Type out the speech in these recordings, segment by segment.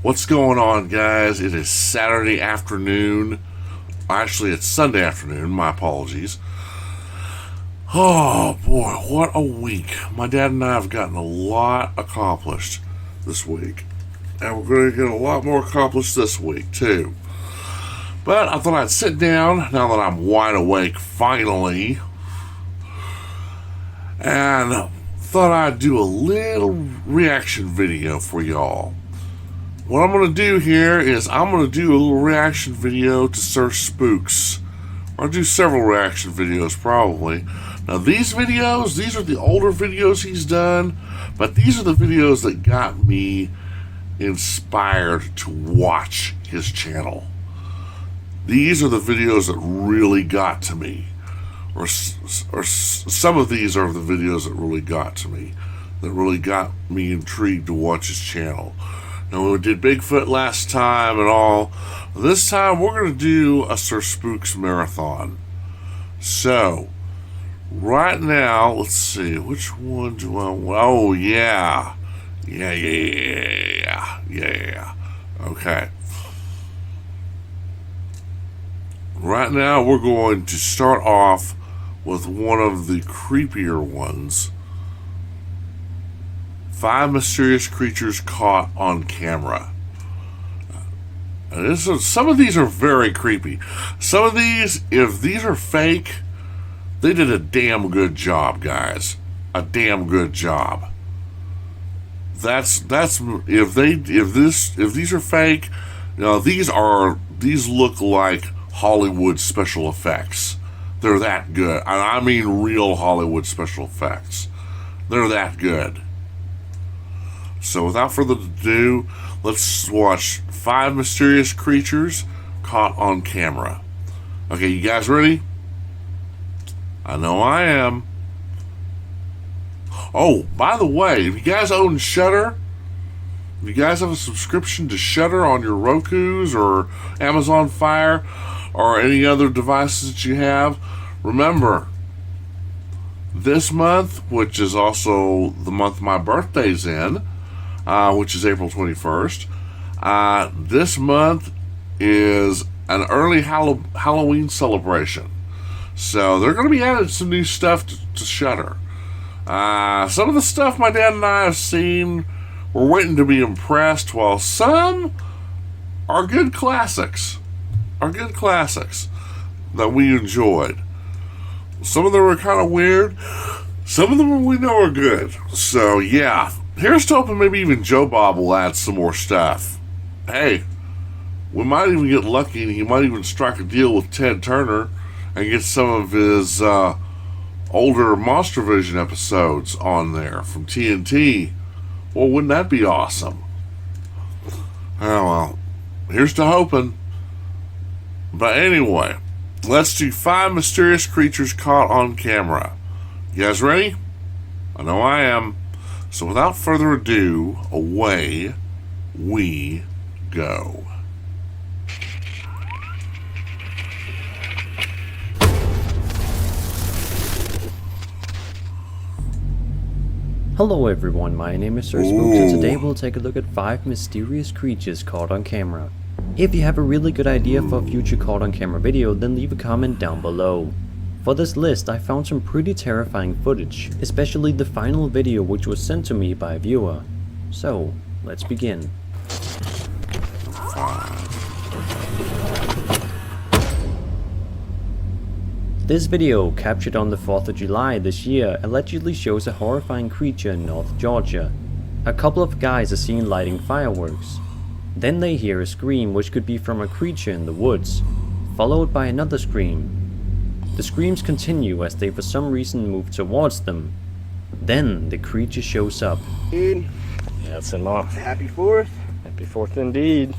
What's going on, guys? It is Saturday afternoon. Actually, it's Sunday afternoon. My apologies. Oh, boy, what a week. My dad and I have gotten a lot accomplished this week. And we're going to get a lot more accomplished this week, too. But I thought I'd sit down, now that I'm wide awake, finally, and thought I'd do a little reaction video for y'all. What I'm going to do here is I'm going to do a little reaction video to Sir Spooks. I'll do several reaction videos probably. Now these videos, these are the older videos he's done, but these are the videos that got me inspired to watch his channel. These are the videos that really got to me. Or some of these are the videos that really got to me. That really got me intrigued to watch his channel. Now, we did Bigfoot last time and all. This time, we're going to do a Sir Spooks marathon. So, right now, let's see. Which one do I want? Oh, yeah. Yeah. Okay. Right now, we're going to start off with one of the creepier ones. 5 mysterious creatures caught on camera. And some of these are very creepy. Some of these, if these are fake, they did a damn good job, guys. A damn good job. That's if these are fake, you know, these look like Hollywood special effects. They're that good. And I mean real Hollywood special effects. They're that good. So without further ado, let's watch 5 mysterious creatures caught on camera. Okay, you guys ready? I know I am. Oh, by the way, if you guys own Shudder, if you guys have a subscription to Shudder on your Rokus or Amazon Fire or any other devices that you have, remember, this month, which is also the month my birthday's in, which is April 21st. This month is an early Halloween celebration. So they're going to be adding some new stuff to Shudder. Some of the stuff my dad and I have seen, we're waiting to be impressed, while some are good classics. That we enjoyed. Some of them are kind of weird. Some of them we know are good. So yeah. Here's to hoping maybe even Joe Bob will add some more stuff. Hey, we might even get lucky and he might even strike a deal with Ted Turner and get some of his older Monster Vision episodes on there from TNT. Well, wouldn't that be awesome? Oh, well, here's to hoping. But anyway, let's do 5 mysterious creatures caught on camera. You guys ready? I know I am. So without further ado, away we go. Hello everyone, my name is Sir Spooks and today we'll take a look at 5 mysterious creatures caught on camera. If you have a really good idea for a future caught on camera video, then leave a comment down below. For this list, I found some pretty terrifying footage, especially the final video which was sent to me by a viewer. So, let's begin. This video, captured on the 4th of July this year, allegedly shows a horrifying creature in North Georgia. A couple of guys are seen lighting fireworks. Then they hear a scream which could be from a creature in the woods, followed by another scream. The screams continue as they for some reason move towards them. Then the creature shows up. Dude, That's enough. happy 4th. Happy 4th indeed.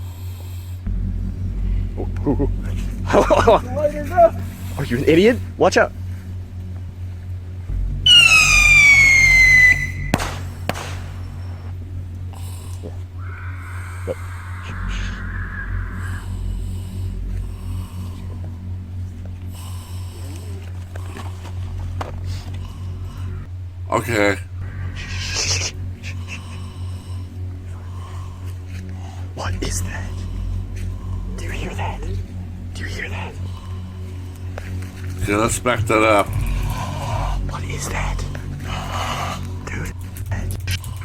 Lighters up. Are you an idiot? Watch out. Okay. What is that? Do you hear that? Do you hear that? Okay, let's back that up. What is that? Dude.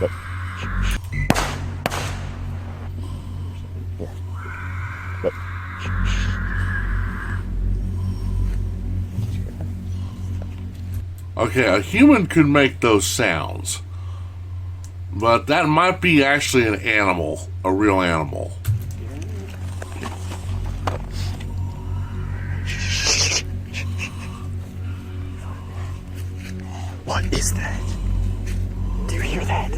Look. Yeah. Look. Okay, a human could make those sounds. But that might be actually an animal, a real animal. What is that? Do you hear that?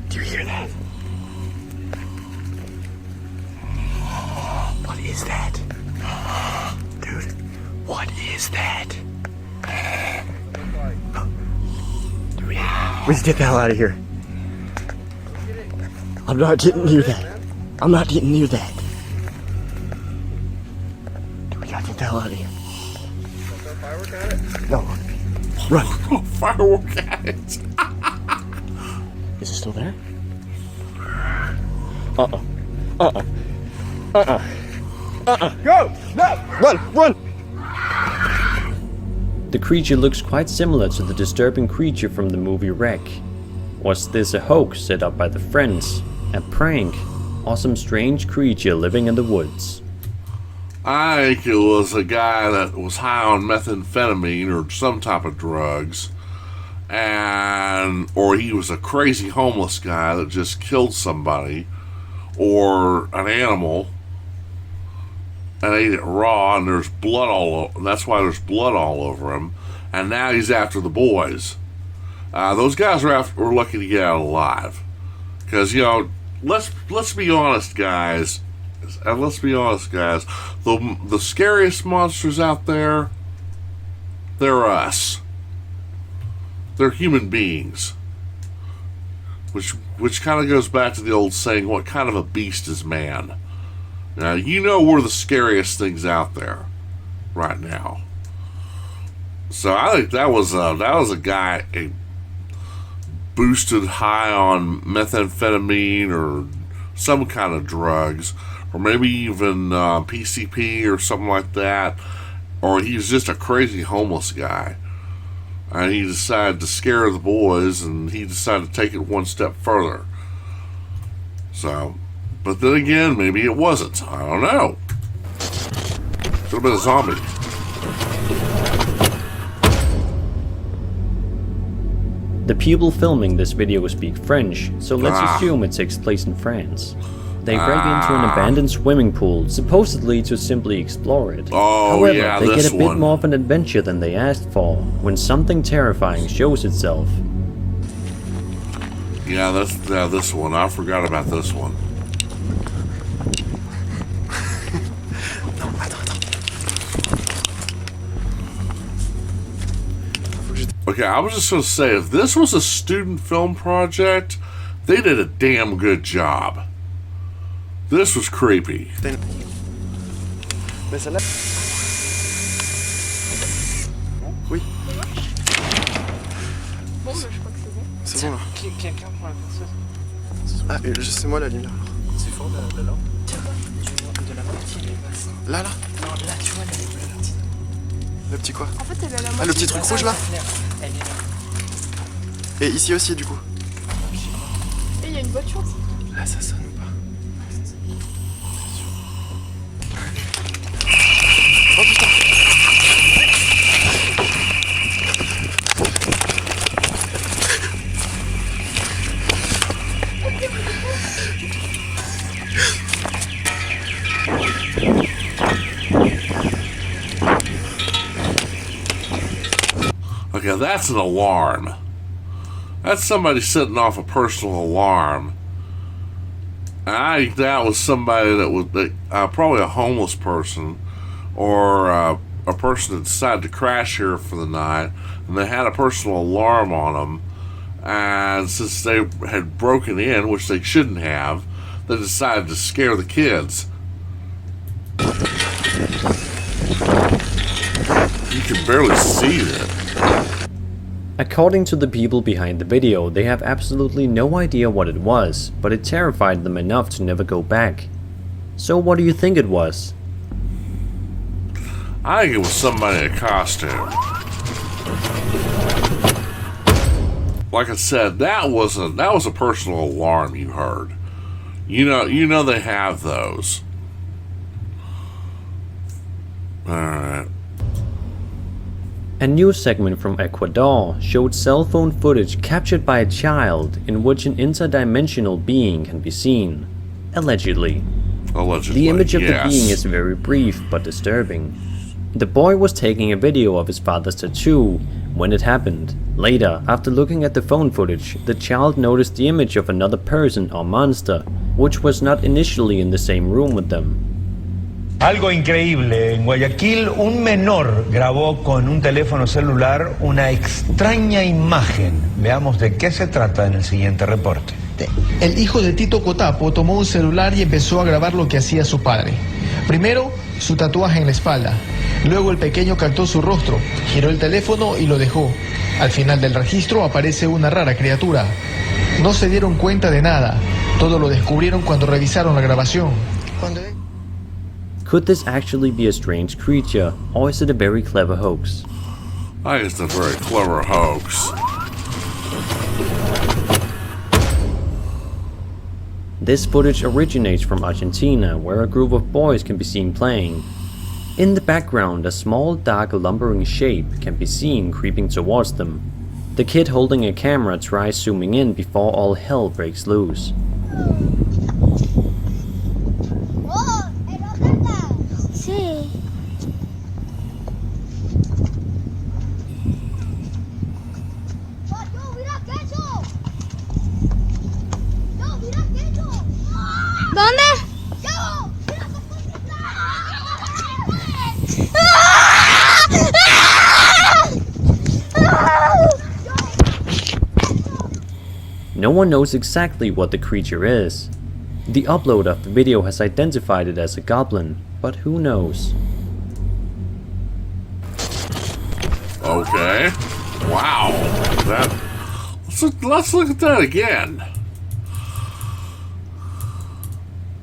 Do you hear that? What is that? Dude, what is that? Let's get the hell out of here. I'm not getting near that. I'm not getting near that. Dude, we gotta get the hell out of here. No. Run. Firework at it. Is it still there? Go! No! Run! Run! The creature looks quite similar to the disturbing creature from the movie Wreck. Was this a hoax set up by the friends? A prank? Or some strange creature living in the woods? I think it was a guy that was high on methamphetamine or some type of drugs. Or he was a crazy homeless guy that just killed somebody. Or an animal. And ate it raw, and there's blood all over. And that's why there's blood all over him. And now he's after the boys. Those guys were lucky to get out alive, because let's be honest, guys. And let's be honest, guys. The scariest monsters out there, they're us. They're human beings. Which kind of goes back to the old saying, "What kind of a beast is man?" Now, we're the scariest things out there right now. So I think that was a guy boosted high on methamphetamine or some kind of drugs, or maybe even PCP or something like that, or he's just a crazy homeless guy. And he decided to scare the boys, and he decided to take it one step further. So... But then again, maybe it wasn't. I don't know. Could have been a zombie. The people filming this video speak French, so let's assume it takes place in France. They break into an abandoned swimming pool, supposedly to simply explore it. Oh, however, yeah, they this get a bit one. more of an adventure than they asked for, when something terrifying shows itself. Yeah, this one. I forgot about this one. Okay, I was just going to say, if this was a student film project, they did a damn good job. This was creepy. Mais celle-là. Oui. Bon, je crois que c'est bon. C'est bon là. Quelqu'un prend la perceuse. Ah, c'est moi la lumière. C'est fort de là. De la partie les basses. Là, là. Non, là, tu vois, elle est la petite. Le petit quoi? En fait, elle a la Ah, le petit truc rouge là. Elle est là. Et ici aussi du coup. Et il y a une voiture aussi. Là, ça sonne ou pas? Oh putain! Okay, that's an alarm. That's somebody setting off a personal alarm. And I think that was somebody that was probably a homeless person, or a person that decided to crash here for the night, and they had a personal alarm on them. And since they had broken in, which they shouldn't have, they decided to scare the kids. You can barely see it. According to the people behind the video, they have absolutely no idea what it was, but it terrified them enough to never go back. So what do you think it was? I think it was somebody in a costume. Like I said, that was a personal alarm you heard. You know they have those. Alright. A news segment from Ecuador showed cell phone footage captured by a child in which an interdimensional being can be seen. Allegedly. Allegedly, The image of yes. the being is very brief but disturbing. The boy was taking a video of his father's tattoo when it happened. Later, after looking at the phone footage, the child noticed the image of another person or monster, which was not initially in the same room with them. Algo increíble, en Guayaquil un menor grabó con un teléfono celular una extraña imagen. Veamos de qué se trata en el siguiente reporte. El hijo de Tito Cotapo tomó un celular y empezó a grabar lo que hacía su padre. Primero, su tatuaje en la espalda. Luego el pequeño captó su rostro, giró el teléfono y lo dejó. Al final del registro aparece una rara criatura. No se dieron cuenta de nada. Todo lo descubrieron cuando revisaron la grabación. Could this actually be a strange creature, or is it a very clever hoax? I think it's a very clever hoax. This footage originates from Argentina, where a group of boys can be seen playing. In the background, a small, dark, lumbering shape can be seen creeping towards them. The kid holding a camera tries zooming in before all hell breaks loose. Sí. ¿Dónde? No one knows exactly what the creature is. The upload of the video has identified it as a goblin, but who knows? Okay. Wow. Let's look at that again.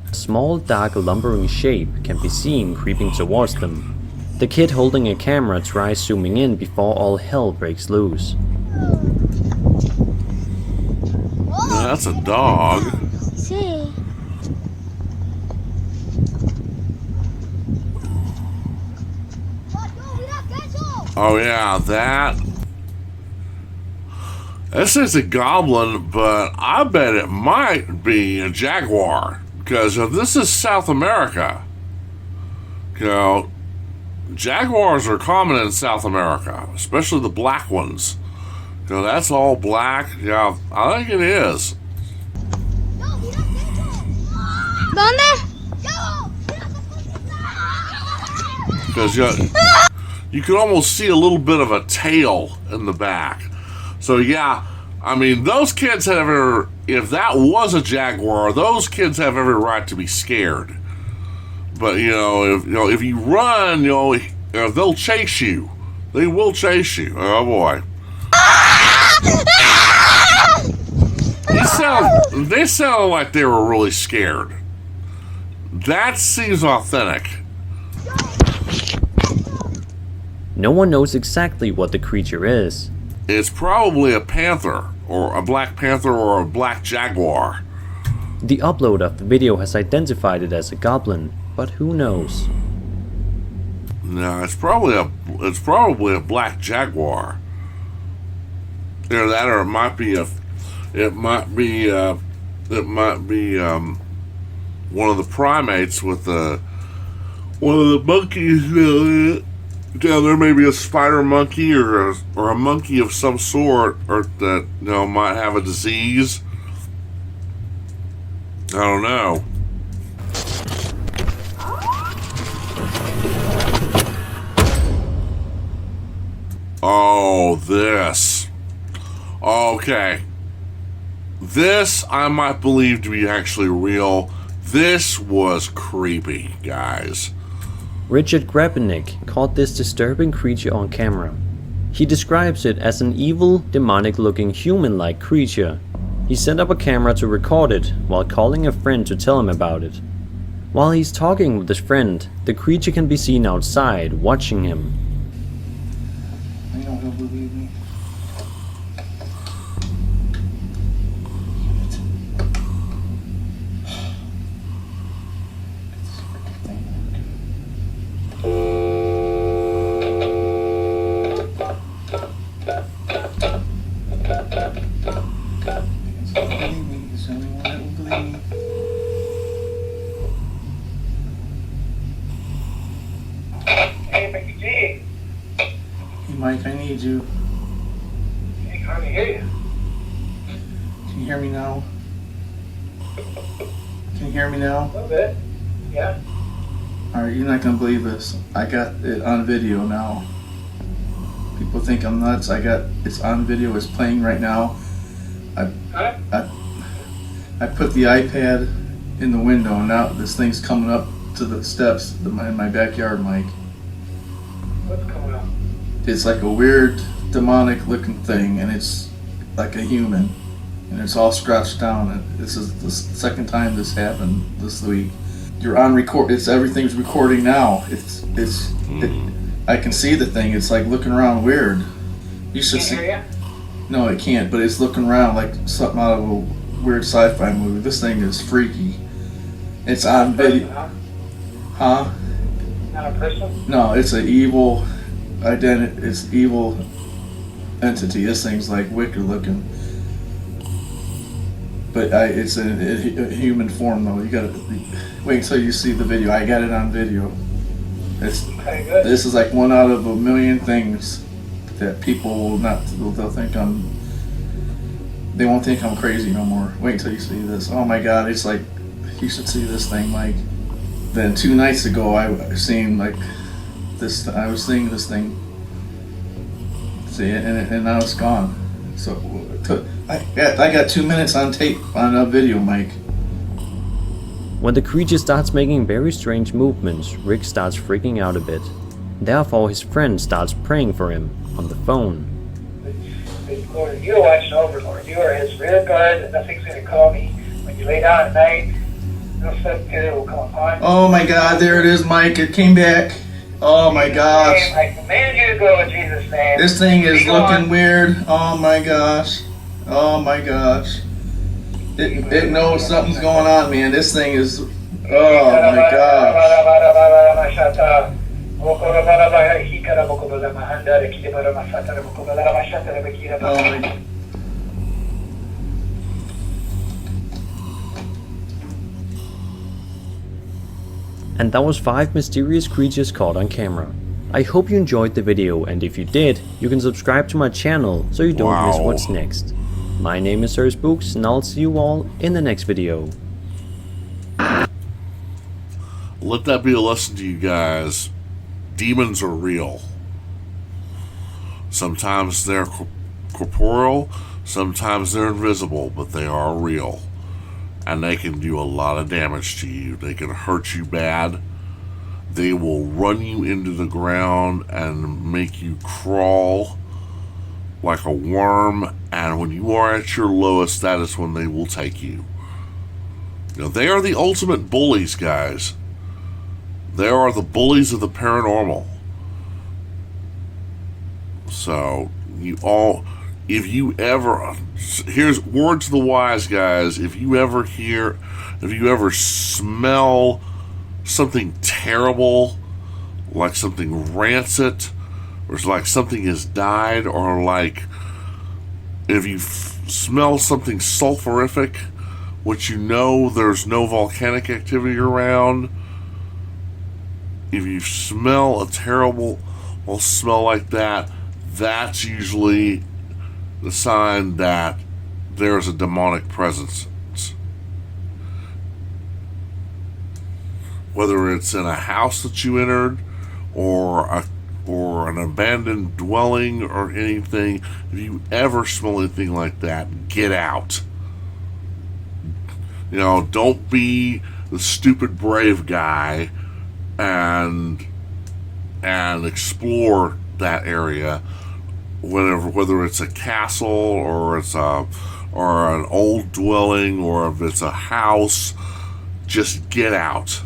A small, dark, lumbering shape can be seen creeping towards them. The kid holding a camera tries zooming in before all hell breaks loose. That's a dog. Sí. Oh yeah, this is a goblin, but I bet it might be a jaguar, because if this is South America, jaguars are common in South America, especially the black ones. That's all black. Yeah, I think it is. ¿Dónde? Because you can almost see a little bit of a tail in the back. So yeah, I mean, those kids have if that was a jaguar, those kids have every right to be scared. But if you run, they'll chase you. They will chase you. Oh boy. They sounded like they were really scared. That seems authentic. No one knows exactly what the creature is. It's probably a panther, or a black panther, or a black jaguar. The upload of the video has identified it as a goblin, but who knows? No, it's probably a black jaguar. Either that, or it might be one of the primates with one of the monkeys down there. Maybe a spider monkey or a monkey of some sort, or that might have a disease. I don't know. Oh, this. Okay. This I might believe to be actually real. This was creepy, guys. Richard Grabenik caught this disturbing creature on camera. He describes it as an evil, demonic-looking human-like creature. He set up a camera to record it while calling a friend to tell him about it. While he's talking with his friend, the creature can be seen outside watching him. I know he'll believe me. He's the only one that will believe me. Hey, Mickey G. Hey Mike, I need you. I can hardly hear you. Can you hear me now? Can you hear me now? A little bit. Yeah. Alright, you're not gonna believe this. I got it on video now. People think I'm nuts. It's on video, it's playing right now. I put the iPad in the window and now this thing's coming up to the steps in my backyard, Mike. What's coming up? It's like a weird demonic looking thing and it's like a human and it's all scratched down and this is the second time this happened this week. You're on record, everything's recording now. I can see the thing, it's like looking around weird. You should see. Can you hear you? No, it can't, but it's looking around like something out of a weird sci-fi movie. This thing is freaky. It's on video. Huh? Not a person? No, it's an evil identity. It's evil entity. This thing's like wicked looking. But it's a human form though. You gotta wait until you see the video. I got it on video. Okay, good. This is like one out of a million things that people will not. They'll think they won't think I'm crazy no more. Wait until you see this. Oh my God! It's like you should see this thing, Mike. Then 2 nights ago, I seen like this. I was seeing this thing. See, and now it's gone. So I got 2 minutes on tape on a video, Mike. When the creature starts making very strange movements, Rick starts freaking out a bit. Therefore, his friend starts praying for him on the phone. Lord, you are watching over, Lord. You are his rear guard, and nothing's going to call me. When you lay down at night, no such good will come upon you. Oh my God, there it is, Mike. It came back. Oh my gosh. I command you to go in Jesus' name. This thing is Be looking gone. weird. Oh my gosh. Oh my gosh. It knows something's going on, man. This thing is. Oh my gosh. Oh my. And that was 5 mysterious creatures caught on camera. I hope you enjoyed the video, and if you did, you can subscribe to my channel so you don't miss what's next. My name is Spooks, and I'll see you all in the next video. Let that be a lesson to you guys. Demons are real. Sometimes they're corporeal, sometimes they're invisible, but they are real. And they can do a lot of damage to you. They can hurt you bad. They will run you into the ground and make you crawl like a worm. And when you are at your lowest, that is when they will take you. You know, they are the ultimate bullies, guys. They are the bullies of the paranormal. So, if you ever, here's word to the wise, guys. If you ever smell something terrible, like something rancid, or like something has died, or like if you smell something sulfurific, which you know there's no volcanic activity around, if you smell a terrible smell like that, that's usually the sign that there's a demonic presence. Whether it's in a house that you entered, or an abandoned dwelling, or anything, if you ever smell anything like that, get out. You know, don't be the stupid brave guy and explore that area. whether it's a castle or it's or an old dwelling, or if it's a house, just get out.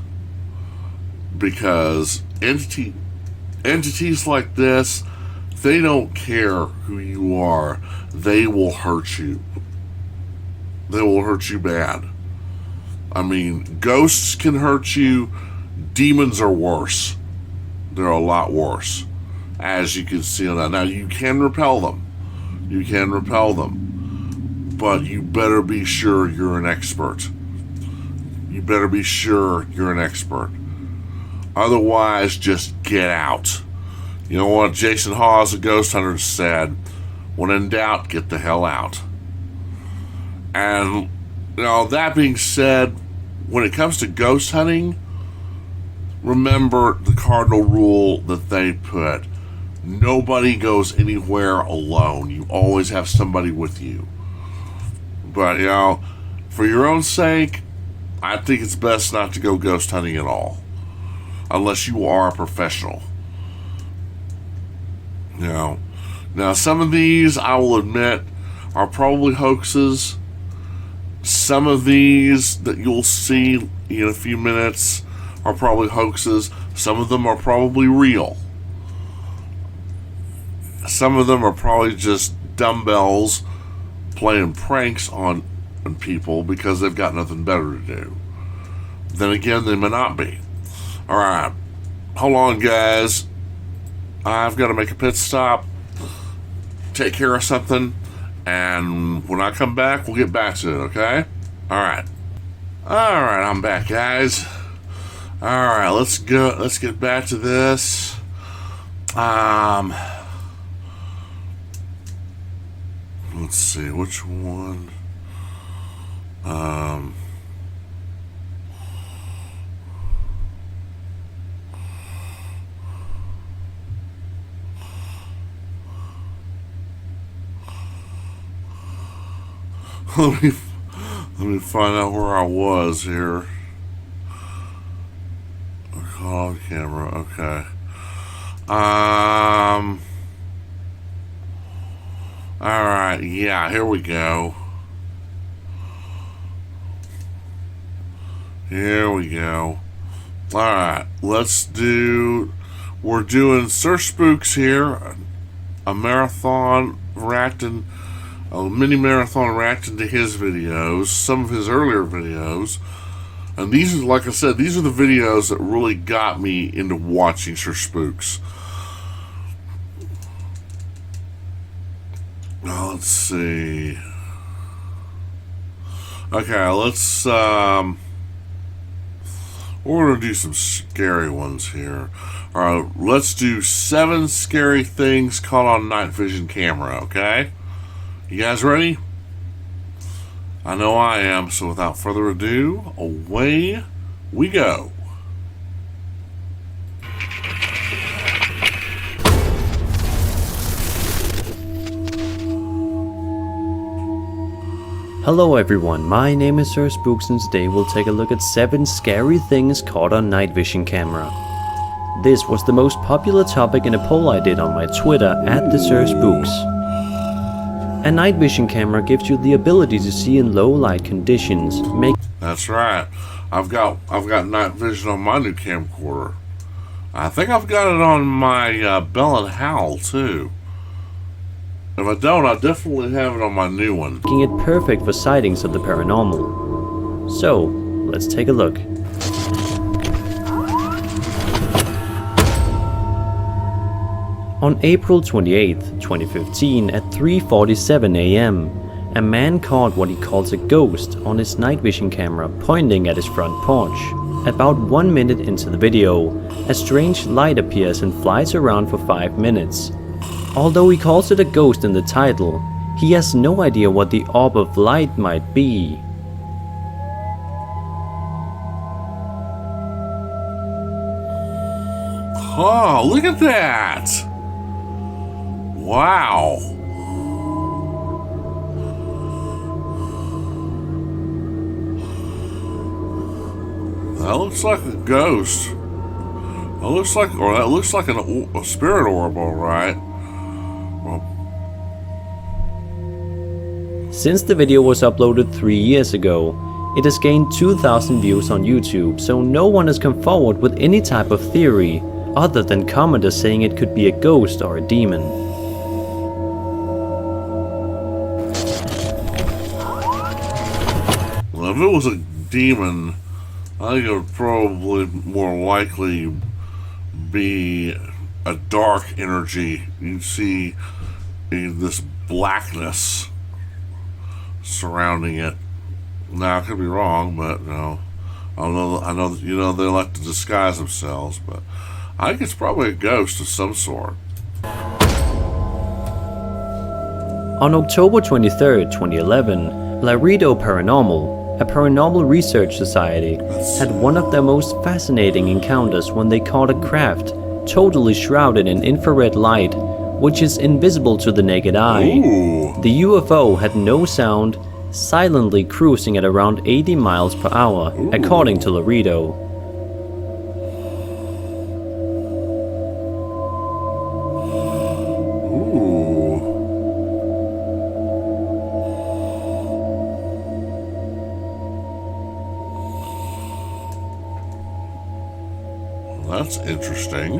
Because entities like this, they don't care who you are. They will hurt you. They will hurt you bad. I mean, ghosts can hurt you. Demons are worse. They're a lot worse, as you can see on that. Now, you can repel them. You can repel them. But you better be sure you're an expert. You better be sure you're an expert. Otherwise, just get out. You know what Jason Hawes, the ghost hunter, said? When in doubt, get the hell out. And, you know, that being said, when it comes to ghost hunting, remember the cardinal rule that they put. Nobody goes anywhere alone. You always have somebody with you. But, you know, for your own sake, I think it's best not to go ghost hunting at all. Unless you are a professional. You know. Now, some of these, I will admit, are probably hoaxes. Some of these that you'll see in a few minutes are probably hoaxes. Some of them are probably real. Some of them are probably just dumbbells playing pranks on people because they've got nothing better to do. Then again, they may not be. Alright, hold on, guys. I've got to make a pit stop, take care of something, and when I come back, we'll get back to it, okay? Alright, I'm back, guys. Alright, let's get back to this. Let's see, which one? Let me find out where I was here. On camera, okay. Alright, yeah, here we go. Here we go. Alright, we're doing Sir Spooks here, a marathon reacting, a mini marathon reacting to his videos, some of his earlier videos. And these are, like I said, these are the videos that really got me into watching Sir Spooks. Now, let's see. Okay, let's, we're going to do some scary ones here. Alright, let's do 7 scary things caught on night vision camera, okay? You guys ready? I know I am, so without further ado, away we go. Hello everyone, my name is Sir Spooks, and today we'll take a look at 7 scary things caught on night vision camera. This was the most popular topic in a poll I did on my Twitter @TheSirSpooks. A night vision camera gives you the ability to see in low light conditions. That's right. I've got night vision on my new camcorder. I think I've got it on my Bell & Howell too. If I don't, I definitely have it on my new one. Making it perfect for sightings of the paranormal. So, let's take a look. On April 28, 2015 at 3:47 AM, a man caught what he calls a ghost on his night vision camera pointing at his front porch. About 1 minute into the video, a strange light appears and flies around for 5 minutes. Although he calls it a ghost in the title, he has no idea what the orb of light might be. Oh, look at that! Wow! That looks like a ghost. That looks like a spirit orb, all right. Well, Since the video was uploaded 3 years ago, it has gained 2,000 views on YouTube, so no one has come forward with any type of theory other than commenters saying it could be a ghost or a demon. Well, if it was a demon, I think it would probably more likely be a dark energy. You see this blackness surrounding it. Now, I could be wrong, but no. I know you know they like to disguise themselves, but I think it's probably a ghost of some sort. On October 23rd, 2011, Laredo Paranormal, a paranormal research society, had one of their most fascinating encounters when they caught a craft totally shrouded in infrared light, which is invisible to the naked eye. Ooh. The UFO had no sound, silently cruising at around 80 miles per hour, according to Laredo. That's interesting.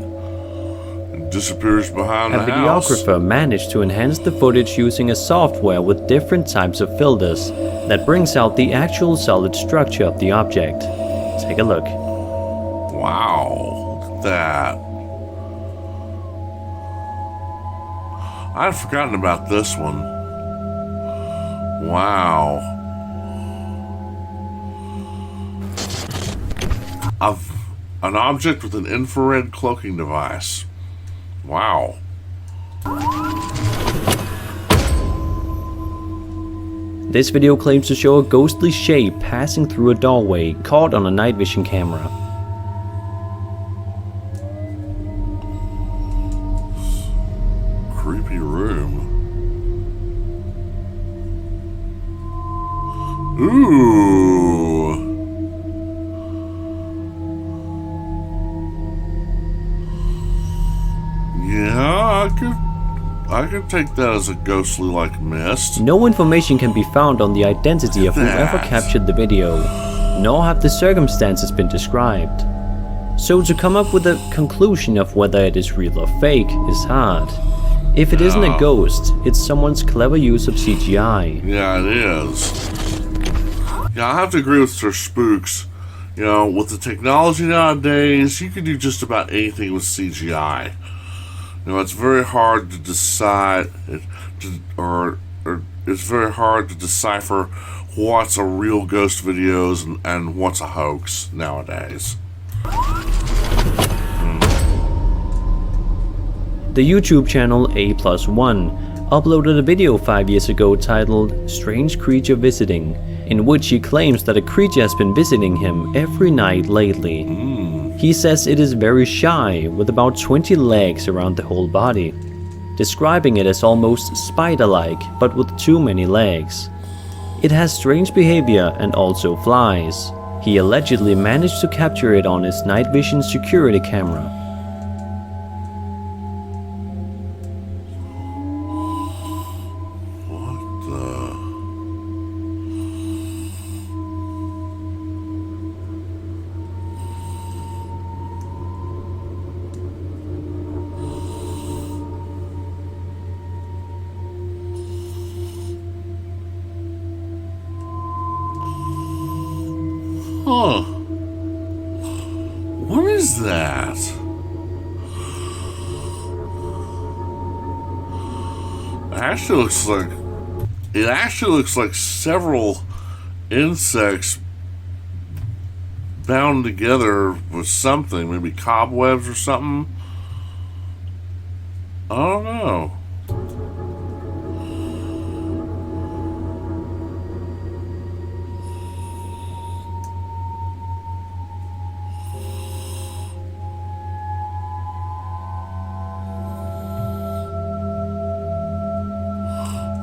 It disappears behind A the house. videographer managed to enhance the footage using a software with different types of filters that brings out the actual solid structure of the object. Take a look. Wow, look at that. I'd forgotten about this one. Wow. An object with an infrared cloaking device. Wow. This video claims to show a ghostly shape passing through a doorway caught on a night vision camera. Creepy room. Ooh. Yeah, I could take that as a ghostly-like mist. No information can be found on the identity of whoever captured the video, nor have the circumstances been described. So to come up with a conclusion of whether it is real or fake is hard. If it isn't a ghost, it's someone's clever use of CGI. Yeah, it is. Yeah, I have to agree with Sir Spooks. You know, with the technology nowadays, you can do just about anything with CGI. You know, it's very hard to decide, or it's very hard to decipher what's a real ghost videos and what's a hoax nowadays. The YouTube channel A+1 uploaded a video 5 years ago titled "Strange Creature Visiting," in which he claims that a creature has been visiting him every night lately. He says it is very shy, with about 20 legs around the whole body, describing it as almost spider-like, but with too many legs. It has strange behavior and also flies. He allegedly managed to capture it on his night vision security camera. Huh. What is that? It actually looks like several insects bound together with something, maybe cobwebs or something. I don't know.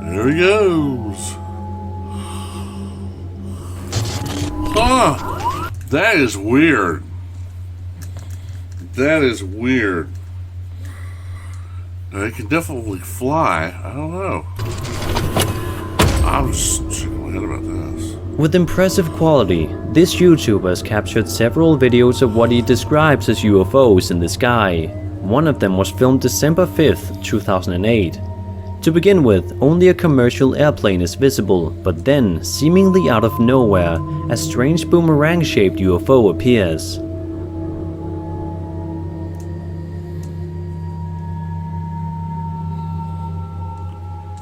There he goes. Huh. That is weird. That is weird. Now, it can definitely fly. I don't know. I'm just shaking my head about this. With impressive quality, this YouTuber has captured several videos of what he describes as UFOs in the sky. One of them was filmed December 5th, 2008. To begin with, only a commercial airplane is visible, but then, seemingly out of nowhere, a strange boomerang-shaped UFO appears.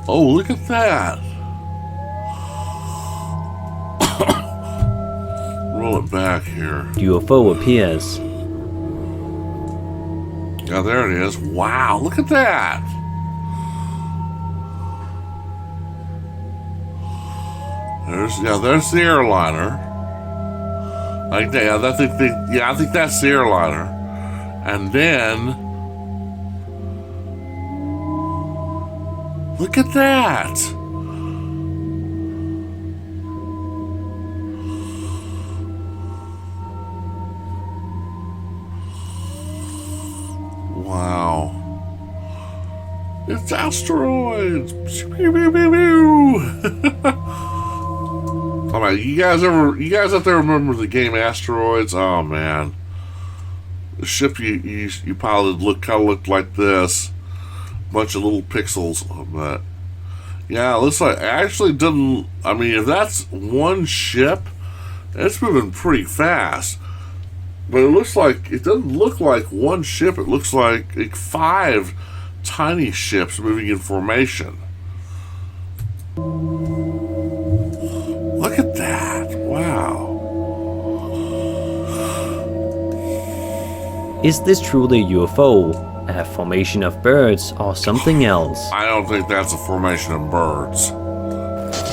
Oh, look at that. Roll it back here. UFO appears. Yeah, there it is. Wow, look at that. There's the airliner. Like that, I think that's the airliner. And then look at that. Wow. It's asteroids. All right, you guys out there remember the game Asteroids? Oh man, the ship you piloted kind of looked like this, bunch of little pixels. But yeah, it looks like actually didn't. I mean, if that's one ship, it's moving pretty fast. But it looks like it doesn't look like one ship. It looks like 5 tiny ships moving in formation. Look at that. Wow. Is this truly a UFO, a formation of birds, or something else? I don't think that's a formation of birds.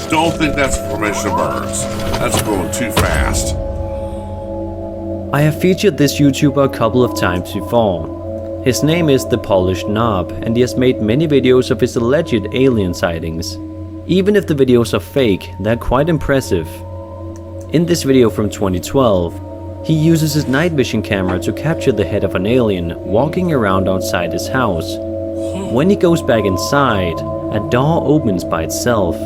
Don't think that's a formation of birds. That's going too fast. I have featured this YouTuber a couple of times before. His name is The Polished Knob, and he has made many videos of his alleged alien sightings. Even if the videos are fake, they're quite impressive. In this video from 2012, he uses his night vision camera to capture the head of an alien walking around outside his house. When he goes back inside, a door opens by itself.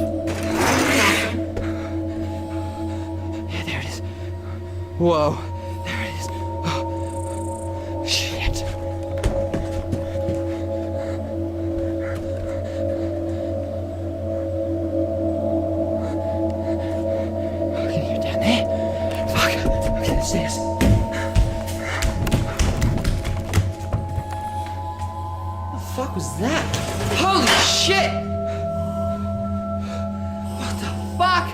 Yeah, there it is. Whoa. There it is. Oh. Shit. Okay, you're down there. Fuck. Okay, let's do this. What the fuck was that? Holy shit! What the fuck?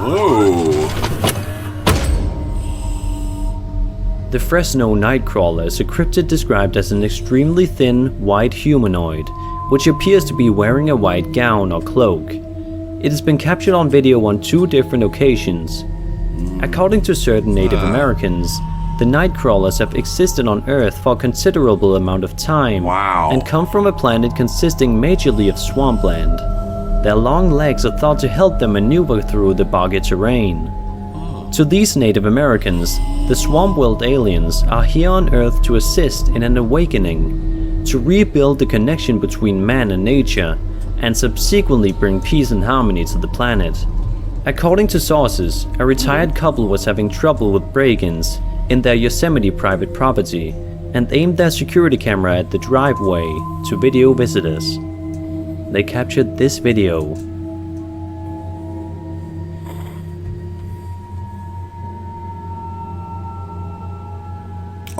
Whoa. The Fresno Nightcrawler is a cryptid described as an extremely thin, white humanoid, which appears to be wearing a white gown or cloak. It has been captured on video on 2 different occasions. According to certain Native Americans, the Nightcrawlers have existed on Earth for a considerable amount of time and come from a planet consisting majorly of swampland. Their long legs are thought to help them maneuver through the boggy terrain. To these Native Americans, the Swamp World aliens are here on Earth to assist in an awakening, to rebuild the connection between man and nature, and subsequently bring peace and harmony to the planet. According to sources, a retired couple was having trouble with break-ins in their Yosemite private property and aimed their security camera at the driveway to video visitors. They captured this video.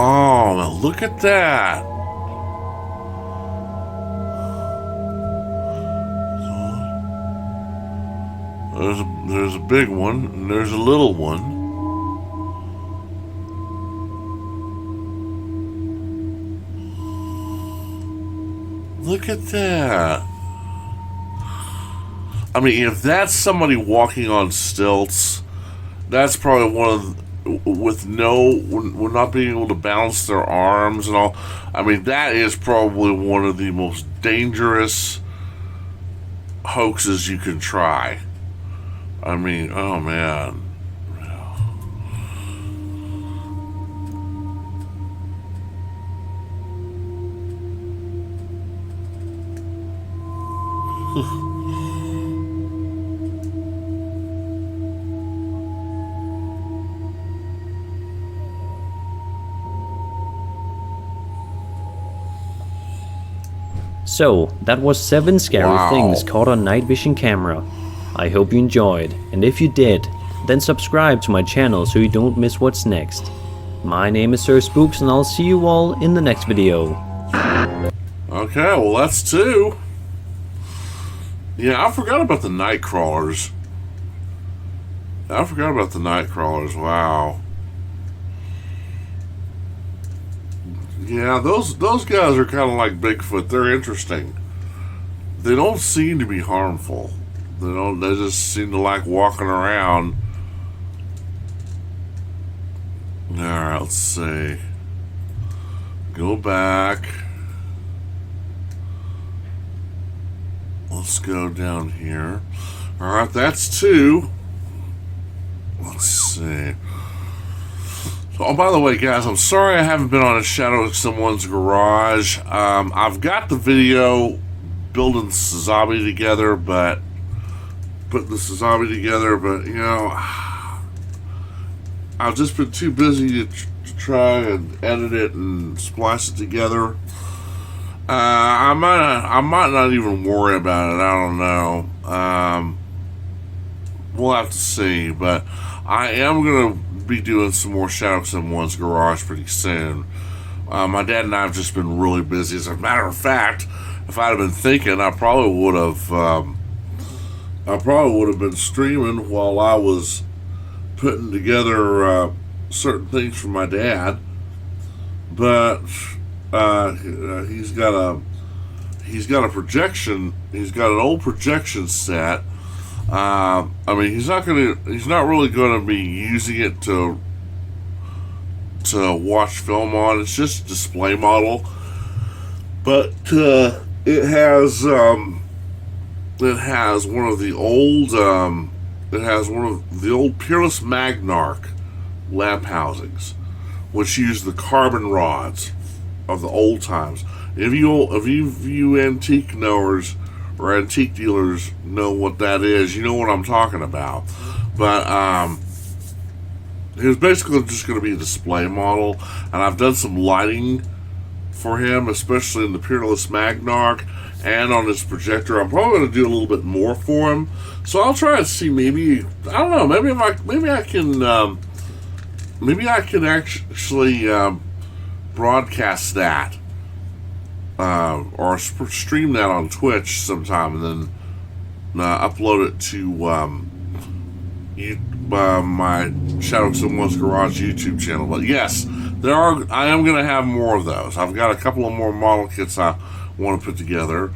Oh, now look at that. There's a big one, and there's a little one. Look at that. I mean, if that's somebody walking on stilts, that's probably one of the, with not being able to balance their arms and all. I mean, that is probably one of the most dangerous hoaxes you can try. I mean, oh man. So, that was 7 scary Wow. things caught on night vision camera. I hope you enjoyed, and if you did, then subscribe to my channel so you don't miss what's next. My name is Sir Spooks, and I'll see you all in the next video. Okay, well that's 2. Yeah, I forgot about the night crawlers. Wow. Yeah, those guys are kind of like Bigfoot. They're interesting. They don't seem to be harmful. They just seem to like walking around. Alright, let's see. Go back. Let's go down here. Alright, that's 2. Let's see. Oh, by the way, guys, I'm sorry I haven't been on a Shadow of Someone's Garage. I've got the video building the zombie together, but you know, I've just been too busy to try and edit it and splice it together. I might not even worry about it. I don't know. We'll have to see, but I am gonna be doing some more Shadow of Someone's Garage pretty soon. My dad and I have just been really busy. As a matter of fact, if I'd have been thinking, I probably would have been streaming while I was putting together certain things for my dad. But he's got a projection. He's got an old projection set. I mean, he's not really gonna be using it to watch film on. It's just a display model, but it has one of the old Peerless Magnarch lamp housings, which used the carbon rods of the old times. If you antique knowers or antique dealers know what that is, you know what I'm talking about. But it was basically just going to be a display model, and I've done some lighting for him, especially in the Peerless Magnarch and on his projector. I'm probably going to do a little bit more for him, so I'll try and see. Maybe I don't know. Maybe I can actually broadcast that. Or stream that on Twitch sometime, and then upload it to my Shadow of Someone's Garage YouTube channel. But yes, I am going to have more of those. I've got a couple of more model kits I want to put together.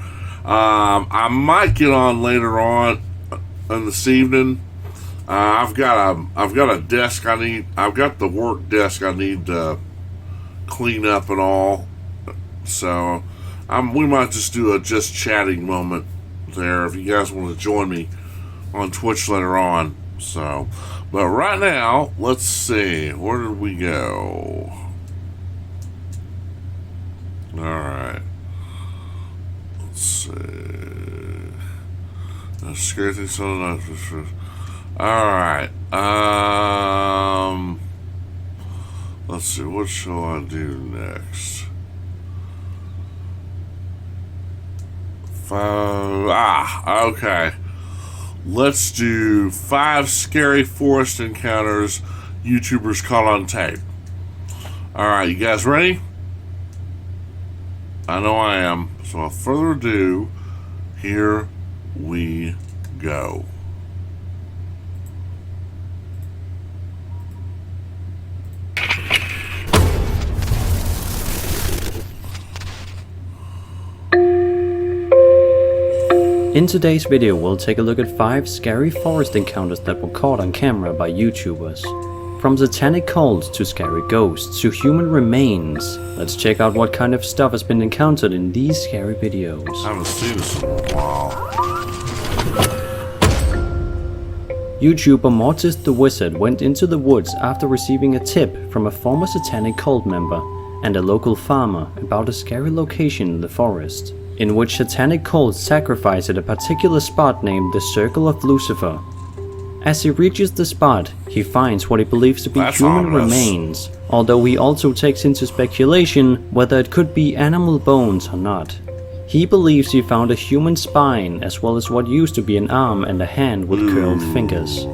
I might get on later on in this evening. I've got a desk I've got the work desk I need to clean up and all. So we might just do a just chatting moment there if you guys want to join me on Twitch later on. So, but right now, let's see, where did we go? Alright, let's see. Scary things so nice. Alright, let's see, what shall I do next? Okay. Let's do 5 scary forest encounters YouTubers caught on tape. Alright, you guys ready? I know I am. So without further ado, here we go. In today's video, we'll take a look at 5 scary forest encounters that were caught on camera by YouTubers. From satanic cults to scary ghosts to human remains, let's check out what kind of stuff has been encountered in these scary videos. I haven't seen this in a while. YouTuber Mortis the Wizard went into the woods after receiving a tip from a former satanic cult member and a local farmer about a scary location in the forest. in which satanic cults sacrifice at a particular spot named the Circle of Lucifer. As he reaches the spot, he finds what he believes to be That's human ominous. remains, although he also takes into speculation whether it could be animal bones or not. He believes he found a human spine as well as what used to be an arm and a hand with curled fingers.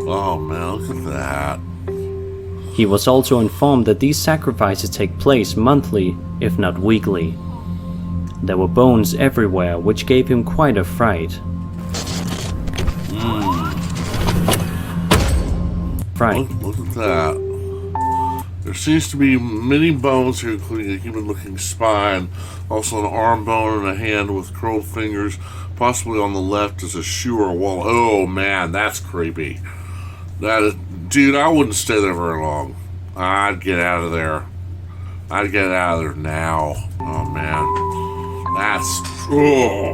Oh man, look at that. He was also informed that these sacrifices take place monthly, if not weekly. There were bones everywhere, which gave him quite a fright. Look at that. There seems to be many bones here, including a human-looking spine, also an arm bone and a hand with curled fingers. Possibly on the left is a shoe or a wall. Oh man, that's creepy. That is, dude, I wouldn't stay there very long. I'd get out of there. I'd get out of there now. Oh man, that's. Oh.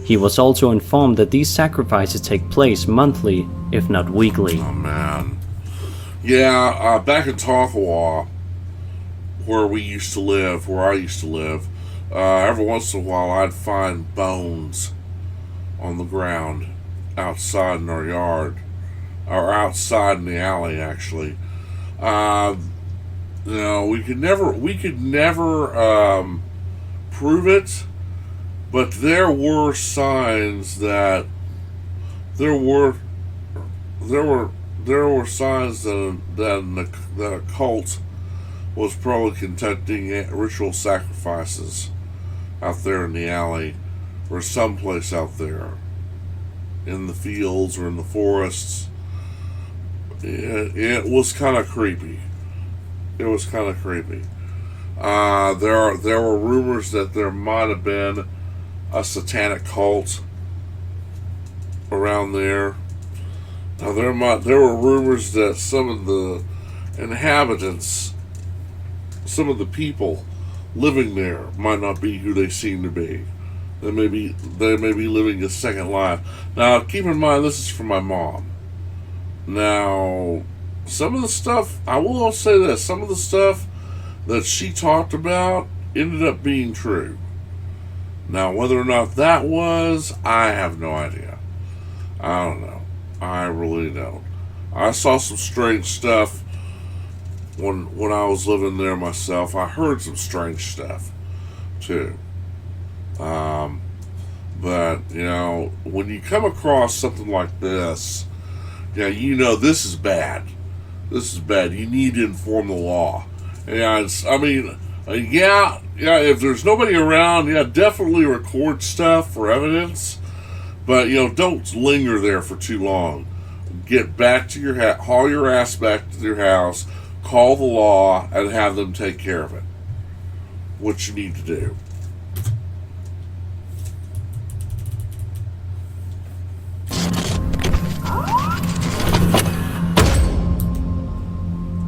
He was also informed that these sacrifices take place monthly, if not weekly. Oh man. Yeah, back in Tonkawa, where we used to live, where I used to live, every once in a while I'd find bones on the ground outside in our yard, or outside in the alley actually. You know, we could never prove it, but there were signs that there were signs that a cult was probably conducting ritual sacrifices out there in the alley, or someplace out there in the fields or in the forests. It was kind of creepy. It was kind of creepy. There were rumors that there might have been a satanic cult around there. Now there were rumors that some of the inhabitants, some of the people living there, might not be who they seem to be. They may be living a second life. Now keep in mind, this is from my mom. Now, some of the stuff, I will say this, some of the stuff that she talked about ended up being true. Now, whether or not that was, I have no idea. I don't know. I really don't. I saw some strange stuff when I was living there myself. I heard some strange stuff too. But you know, when you come across something like this, yeah, you know this is bad. This is bad. You need to inform the law. And yeah. If there's nobody around, yeah, definitely record stuff for evidence. But you know, don't linger there for too long. Get back to your haul your ass back to your house, call the law, and have them take care of it. What you need to do.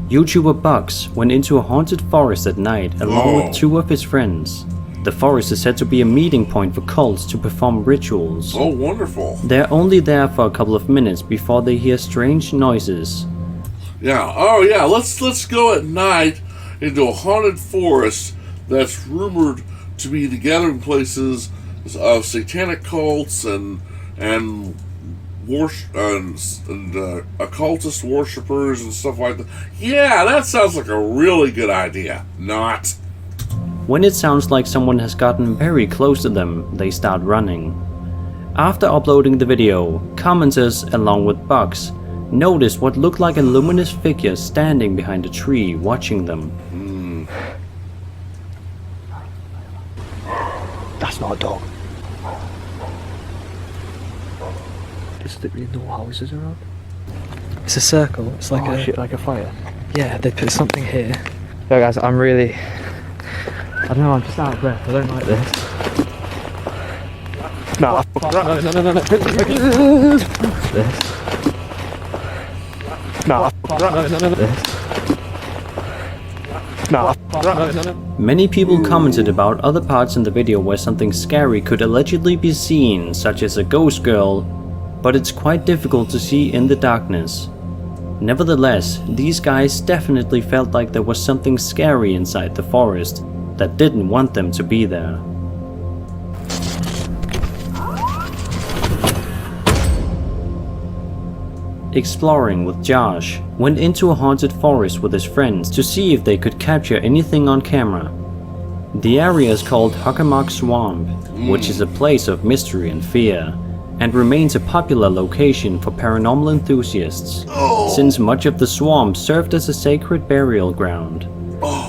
YouTuber Bugs went into a haunted forest at night along with two of his friends. The forest is said to be a meeting point for cults to perform rituals. Oh, wonderful. They're only there for a couple of minutes before they hear strange noises. Yeah, oh yeah, let's go at night into a haunted forest that's rumored to be the gathering places of satanic cults and occultist worshippers and stuff like that. Yeah, that sounds like a really good idea. Not. When it sounds like someone has gotten very close to them, they start running. After uploading the video, commenters, along with Bugs, noticed what looked like a luminous figure standing behind a tree watching them. That's not a dog. Is there no houses around? It's a circle. It's like shit, like a fire. Yeah, they put something here. Yo guys, I don't know, I'm just out of breath. I don't like this. No. This. Many people commented about other parts in the video where something scary could allegedly be seen, such as a ghost girl, but it's quite difficult to see in the darkness. Nevertheless, these guys definitely felt like there was something scary inside the forest that didn't want them to be there. Exploring with Josh went into a haunted forest with his friends to see if they could capture anything on camera. The area is called Hockomock Swamp, which is a place of mystery and fear, and remains a popular location for paranormal enthusiasts, since much of the swamp served as a sacred burial ground.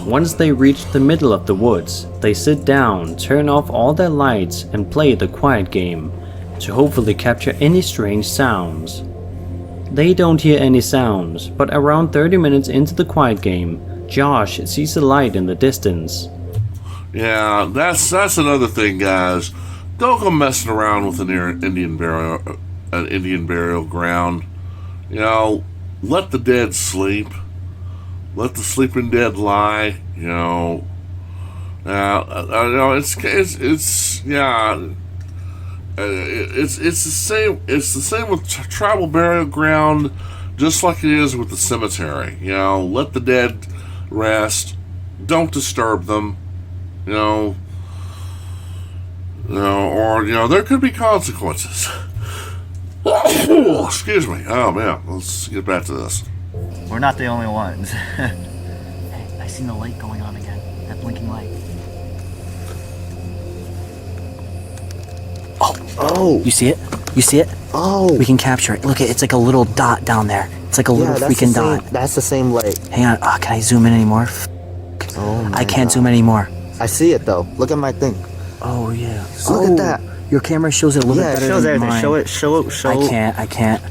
Once they reach the middle of the woods, they sit down, turn off all their lights, and play the quiet game, to hopefully capture any strange sounds. They don't hear any sounds, but around 30 minutes into the quiet game, Josh sees a light in the distance. Yeah, that's another thing, guys. Don't go messing around with an Indian burial ground. You know, let the dead sleep. Let the sleeping dead lie. You know. It's the same. It's the same with tribal burial ground, just like it is with the cemetery. You know, let the dead rest. Don't disturb them. You know, or there could be consequences. Excuse me. Oh man, let's get back to this. We're not the only ones. Hey, I seen the light going on again. That blinking light. Oh! You see it? You see it? Oh! We can capture it. Look, it's like a little dot down there. It's like a little freaking dot. That's the same light. Hang on. Oh, can I zoom in anymore? Oh my I can't God. zoom anymore. I see it though. Look at my thing. Oh yeah. Look at that. Your camera shows it a little bit better it shows than everything. mine. Show it. I can't.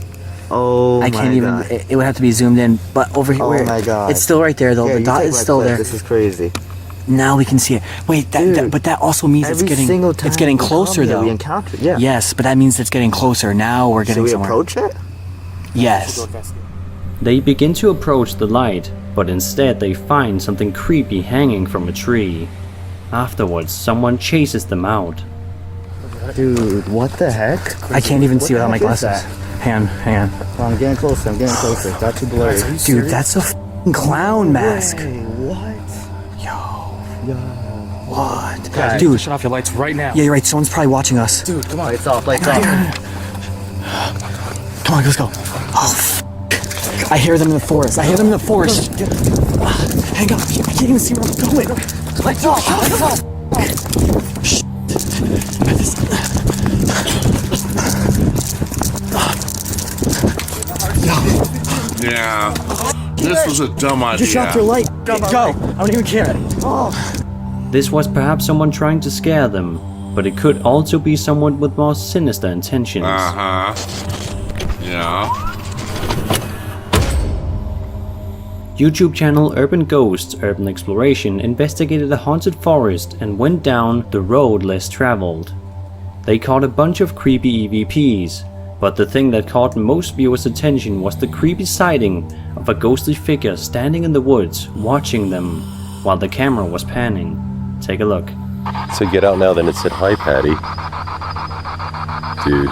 Oh I can't even. God. It would have to be zoomed in. But over here, Oh my God. it's still right there though. Here, The you dot take is my still clip. there. This is crazy. Now we can see it. Wait, but that also means it's Every getting single time it's getting we come closer here, though. We encounter it. Yeah. Yes, but that means it's getting closer. Now we're getting Should we somewhere. approach it? Yes. They begin to approach the light, but instead they find something creepy hanging from a tree. Afterwards, someone chases them out. Dude, what the heck? I can't even see without my What the heck glasses. is Hang on. Oh, I'm getting closer. That's too blurry. Dude, that's a f***ing clown mask. What? What? Guys, Dude, shut off your lights right now. yeah, you're right. Someone's probably watching us. Dude, come on. Lights off. Lights off. Come on, let's go. Oh, f***. I hear them in the forest. Hang on. I can't even see where I'm going. Lights off. Yeah, this was a dumb idea. Just shut your light. Go. I don't even care. This was perhaps someone trying to scare them, but it could also be someone with more sinister intentions. Yeah. YouTube channel Urban Ghosts Urban Exploration investigated a haunted forest and went down the road less traveled. They caught a bunch of creepy EVPs, but the thing that caught most viewers' attention was the creepy sighting of a ghostly figure standing in the woods watching them while the camera was panning. Take a look. So get out now, then it said, "Hi, Patty." Dude.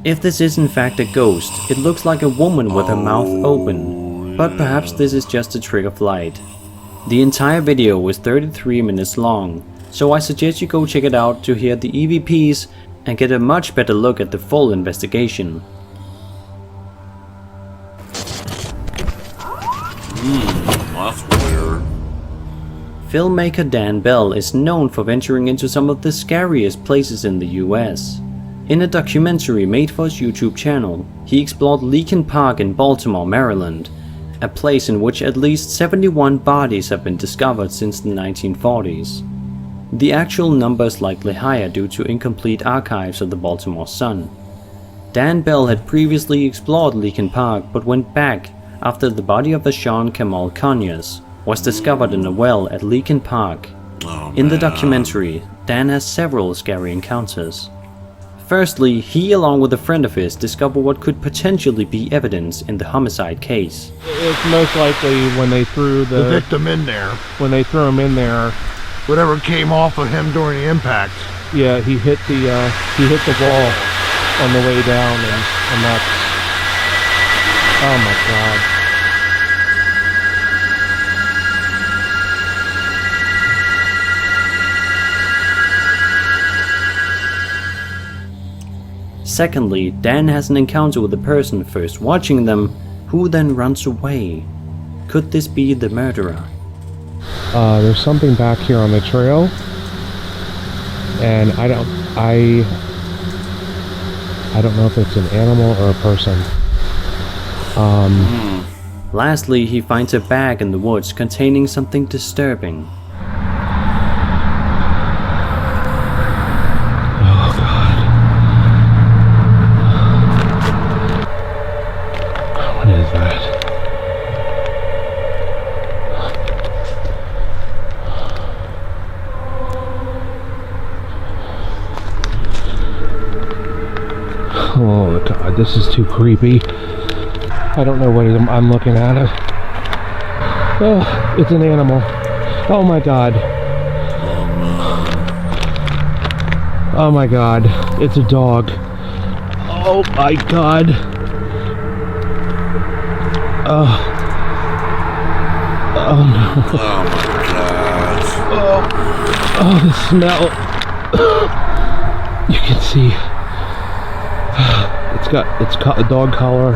If this is in fact a ghost, it looks like a woman with her mouth open, but perhaps this is just a trick of light. The entire video is 33 minutes long, so I suggest you go check it out to hear the EVPs and get a much better look at the full investigation. That's weird. Filmmaker Dan Bell is known for venturing into some of the scariest places in the US. In a documentary made for his YouTube channel, he explored Lincoln Park in Baltimore, Maryland, a place in which at least 71 bodies have been discovered since the 1940s. The actual number is likely higher due to incomplete archives of the Baltimore Sun. Dan Bell had previously explored Lincoln Park but went back after the body of Sean Kamal Conyers was discovered in a well at Lincoln Park. In the documentary, Dan has several scary encounters. Firstly, he along with a friend of his discovered what could potentially be evidence in the homicide case. It's most likely when they threw the victim in there. When they threw him in there, whatever came off of him during the impact. Yeah, he hit the wall on the way down, and that's, oh my God. Secondly, Dan has an encounter with the person first watching them, who then runs away. Could this be the murderer? There's something back here on the trail, and I don't know if it's an animal or a person. Lastly, he finds a bag in the woods containing something disturbing. Oh God. What is that? Oh God, this is too creepy. I don't know what I'm looking at. Oh, it's an animal. Oh my God. Oh my God, it's a dog. Oh my God. Oh. Oh no. Oh my gosh. Oh, the smell. You can see. It's got a dog collar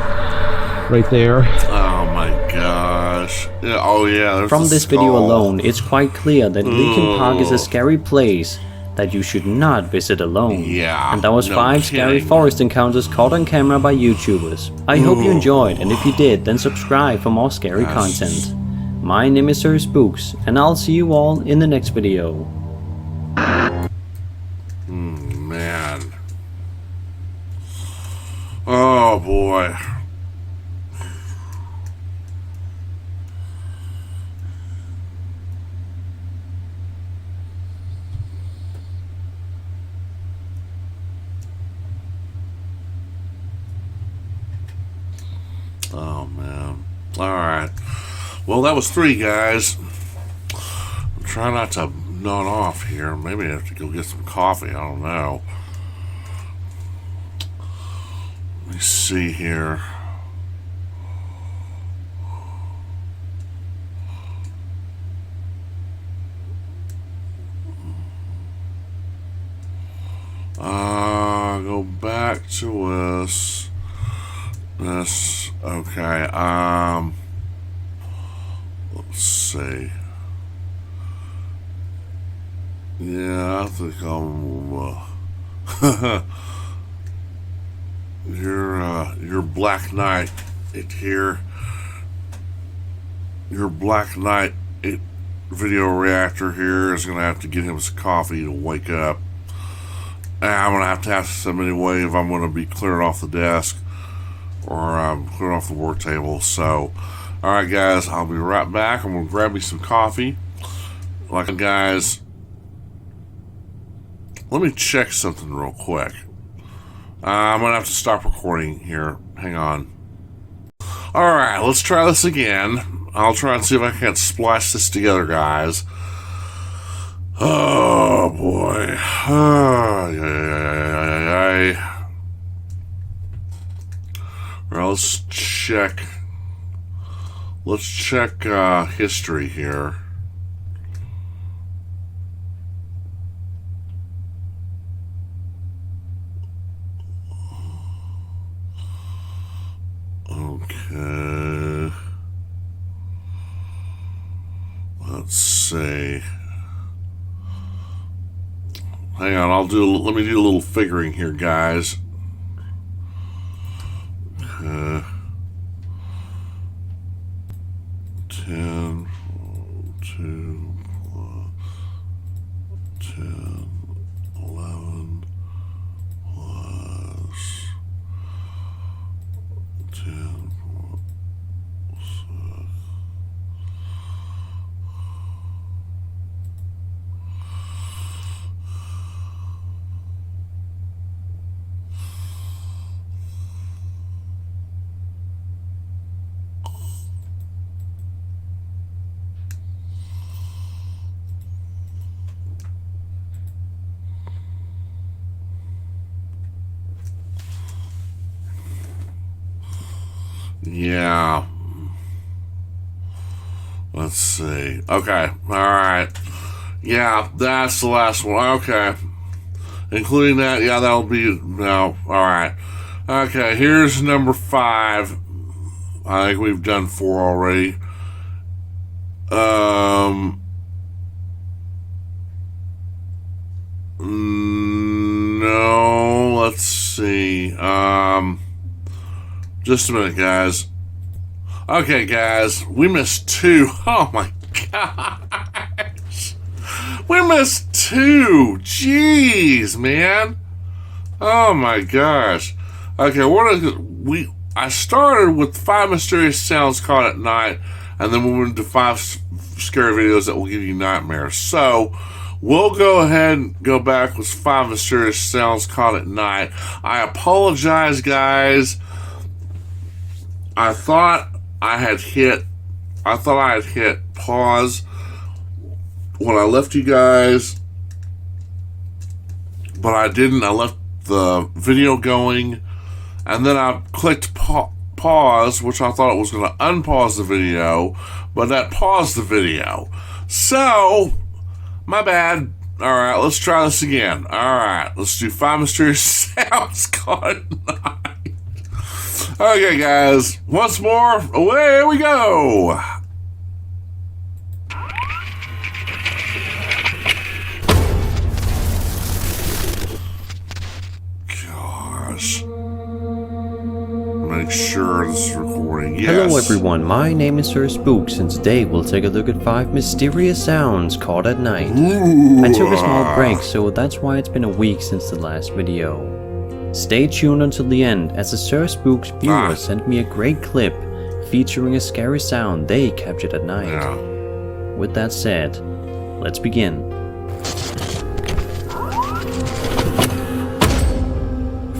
right there. Oh my gosh. Yeah, oh yeah. From this video alone, it's quite clear that Lincoln Park is a scary place that you should not visit alone. Yeah. And that was no 5 scary kidding. forest encounters caught on camera by YouTubers. I hope you enjoyed, and if you did, then subscribe for more scary content. My name is Sir Spooks, and I'll see you all in the next video. Man. Oh boy. Oh man. Alright. Well, that was 3, guys. I'm trying not to nod off here. Maybe I have to go get some coffee. I don't know. Let me see here. Go back to this. Okay. Let's see. Yeah, I think I'm. Your Black Knight. Your Black Knight video reactor here is gonna have to get him some coffee to wake up. And I'm gonna have to ask him anyway if I'm gonna be clearing off the desk or clearing off the work table. So, alright guys, I'll be right back. I'm gonna grab me some coffee. Like, guys, let me check something real quick. I'm gonna have to stop recording here. Hang on. Alright, let's try this again. I'll try and see if I can't splice this together, guys. Oh boy. Well, let's check. Let's check history here. Okay. see. Hang on, let me do a little figuring here, guys. 10, 2, 10, 11 plus 10 plus 6. Yeah. Let's see. Okay. Alright. Yeah, that's the last one. Okay. Including that, yeah, that'll be... No. Alright. Okay, here's number 5. I think we've done 4 already. No, let's see. Just a minute, guys. Okay, guys, we missed 2. Oh my gosh. We missed 2. Jeez, man. Oh my gosh. Okay, I started with 5 mysterious sounds caught at night, and then we went into 5 scary videos that will give you nightmares. So, we'll go ahead and go back with 5 mysterious sounds caught at night. I apologize, guys. I thought I had hit pause when I left you guys, but I didn't. I left the video going, and then I clicked pause, which I thought it was going to unpause the video, but that paused the video. So, my bad. Alright, let's try this again. Alright, let's do 5 mysterious sounds caught at night. Okay, guys, once more, away we go! Gosh. Make sure this is recording. Yes. Hello everyone, my name is Sir Spooks, and today we'll take a look at 5 mysterious sounds caught at night. Ooh. I took a small break, so that's why it's been a week since the last video. Stay tuned until the end, as the Sir Spooks viewer sent me a great clip featuring a scary sound they captured at night. Yeah. With that said, let's begin.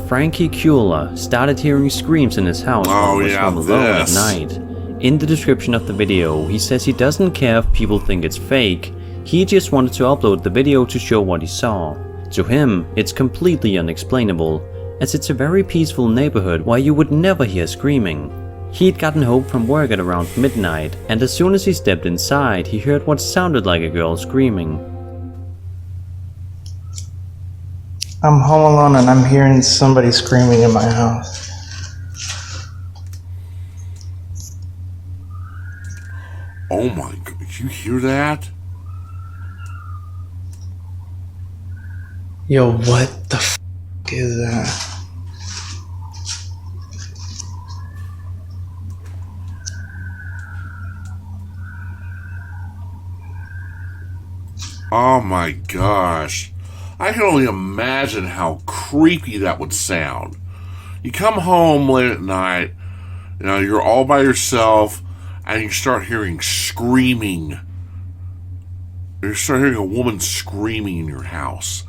Frankie Kula started hearing screams in his house while he was home alone at night. In the description of the video, he says he doesn't care if people think it's fake, he just wanted to upload the video to show what he saw. To him, it's completely unexplainable, as it's a very peaceful neighborhood where you would never hear screaming. He'd gotten home from work at around midnight, and as soon as he stepped inside, he heard what sounded like a girl screaming. I'm home alone and I'm hearing somebody screaming in my house. Oh my god, did you hear that? Yo, what the f is that? Oh my gosh. I can only imagine how creepy that would sound. You come home late at night, you know, you're all by yourself, and you start hearing screaming. You start hearing a woman screaming in your house.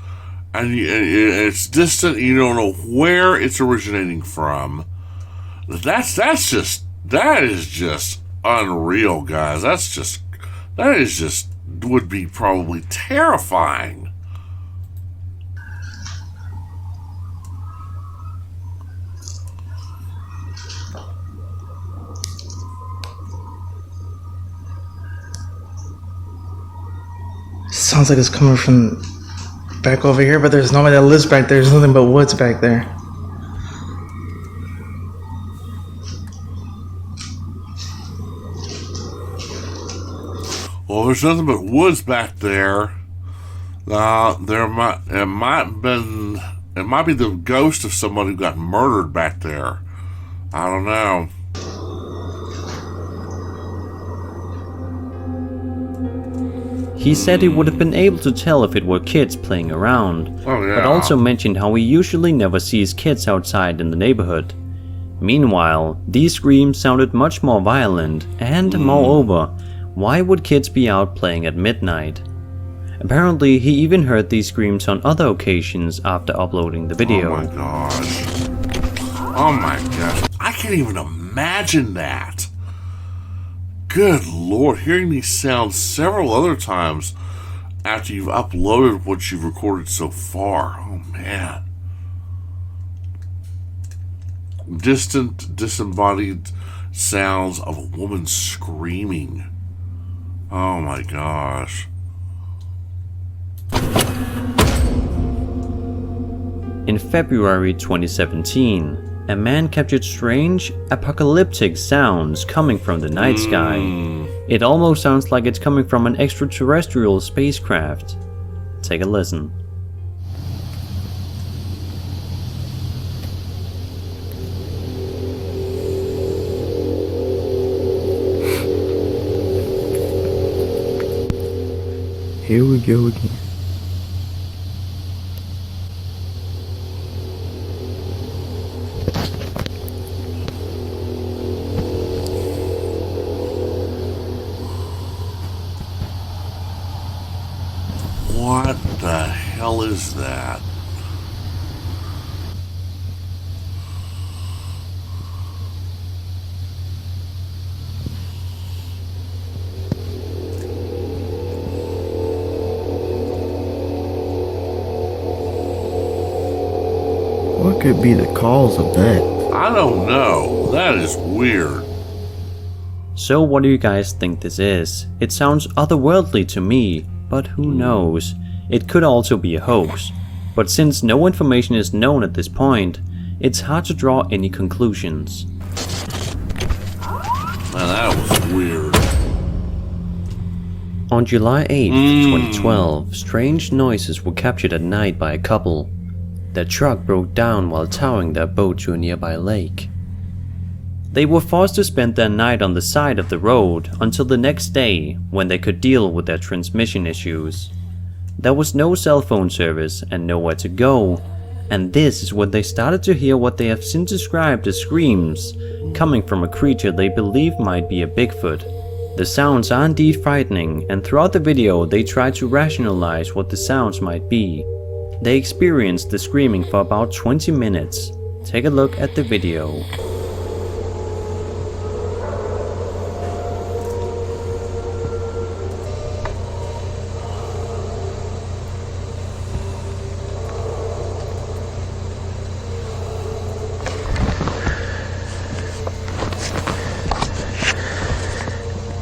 And it's distant, you don't know where it's originating from. That is just unreal, guys. That would be probably terrifying. Sounds like it's coming from back over here, but there's nobody that lives back there. There's nothing but woods back there. Well, there's nothing but woods back there. It might be the ghost of someone who got murdered back there. I don't know. He said he would have been able to tell if it were kids playing around, but also mentioned how he usually never sees kids outside in the neighborhood. Meanwhile, these screams sounded much more violent, and moreover, why would kids be out playing at midnight? Apparently, he even heard these screams on other occasions after uploading the video. Oh my gosh. Oh my gosh. I can't even imagine that. Good Lord, hearing these sounds several other times after you've uploaded what you've recorded so far. Oh man. Distant, disembodied sounds of a woman screaming. Oh my gosh. In February 2017, a man captured strange, apocalyptic sounds coming from the night sky. It almost sounds like it's coming from an extraterrestrial spacecraft. Take a listen. Here we go again. What the hell is that? What could be the cause of that? I don't know. That is weird. So what do you guys think this is? It sounds otherworldly to me, but who knows? It could also be a hoax. But since no information is known at this point, it's hard to draw any conclusions. Man, that was weird. On July 8th, 2012, strange noises were captured at night by a couple. Their truck broke down while towing their boat to a nearby lake. They were forced to spend their night on the side of the road until the next day, when they could deal with their transmission issues. There was no cell phone service and nowhere to go, and this is when they started to hear what they have since described as screams, coming from a creature they believe might be a Bigfoot. The sounds are indeed frightening, and throughout the video they try to rationalize what the sounds might be. They experienced the screaming for about 20 minutes. Take a look at the video.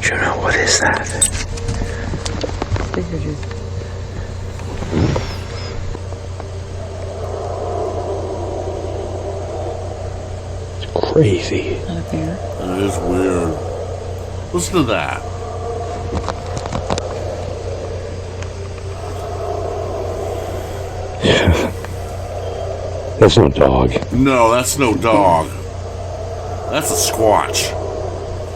Juno, what is that? It's crazy. Not a bear. That is weird. Listen to that. Yeah. That's no dog. No, that's no dog. That's a squatch. I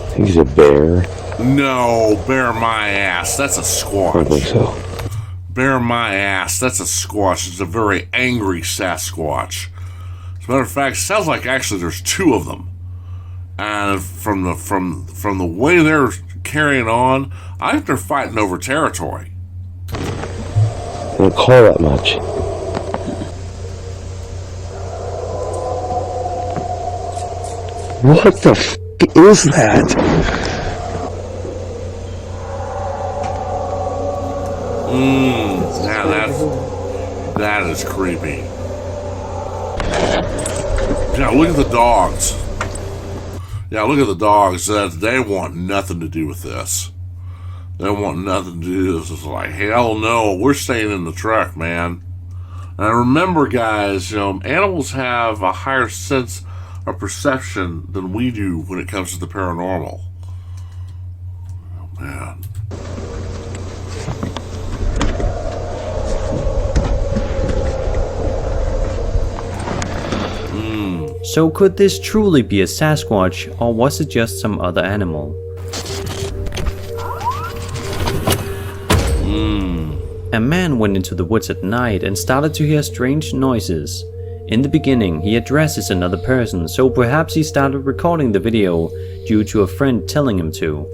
think he's a bear. No, bear my ass. That's a squatch. I think so. Bear my ass. That's a squatch. It's a very angry Sasquatch. As a matter of fact, it sounds like actually there's two of them. And from the way they're carrying on, I think they're fighting over territory. I don't call that much. What the f*** is that? Yeah, that is creepy. Yeah, look at the dogs. Yeah, look at the dogs. They want nothing to do with this. They want nothing to do with this. It's like, hell no, we're staying in the truck, man. And remember, guys, animals have a higher sense of perception than we do when it comes to the paranormal. Oh, man. So could this truly be a Sasquatch, or was it just some other animal? A man went into the woods at night and started to hear strange noises. In the beginning, he addresses another person, so perhaps he started recording the video due to a friend telling him to.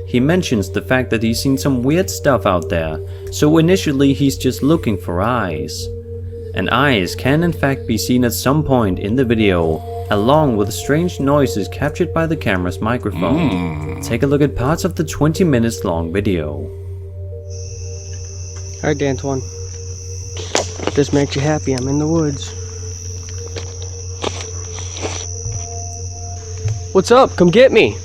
He mentions the fact that he's seen some weird stuff out there, so initially he's just looking for eyes. And eyes can in fact be seen at some point in the video, along with strange noises captured by the camera's microphone. Take a look at parts of the 20 minutes long video. Alright, Antoine. If this makes you happy, I'm in the woods. What's up? Come get me!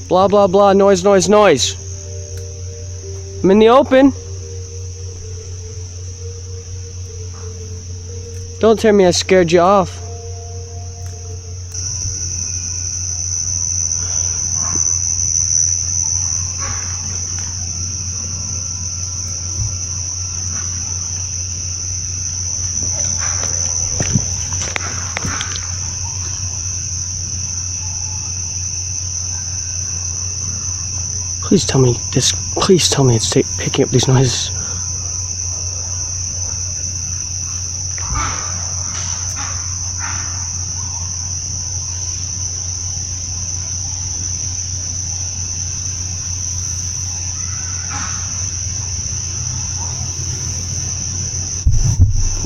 Blah blah blah, noise, noise, noise. I'm in the open. Don't tell me I scared you off. Please tell me this. Please tell me it's picking up these noises.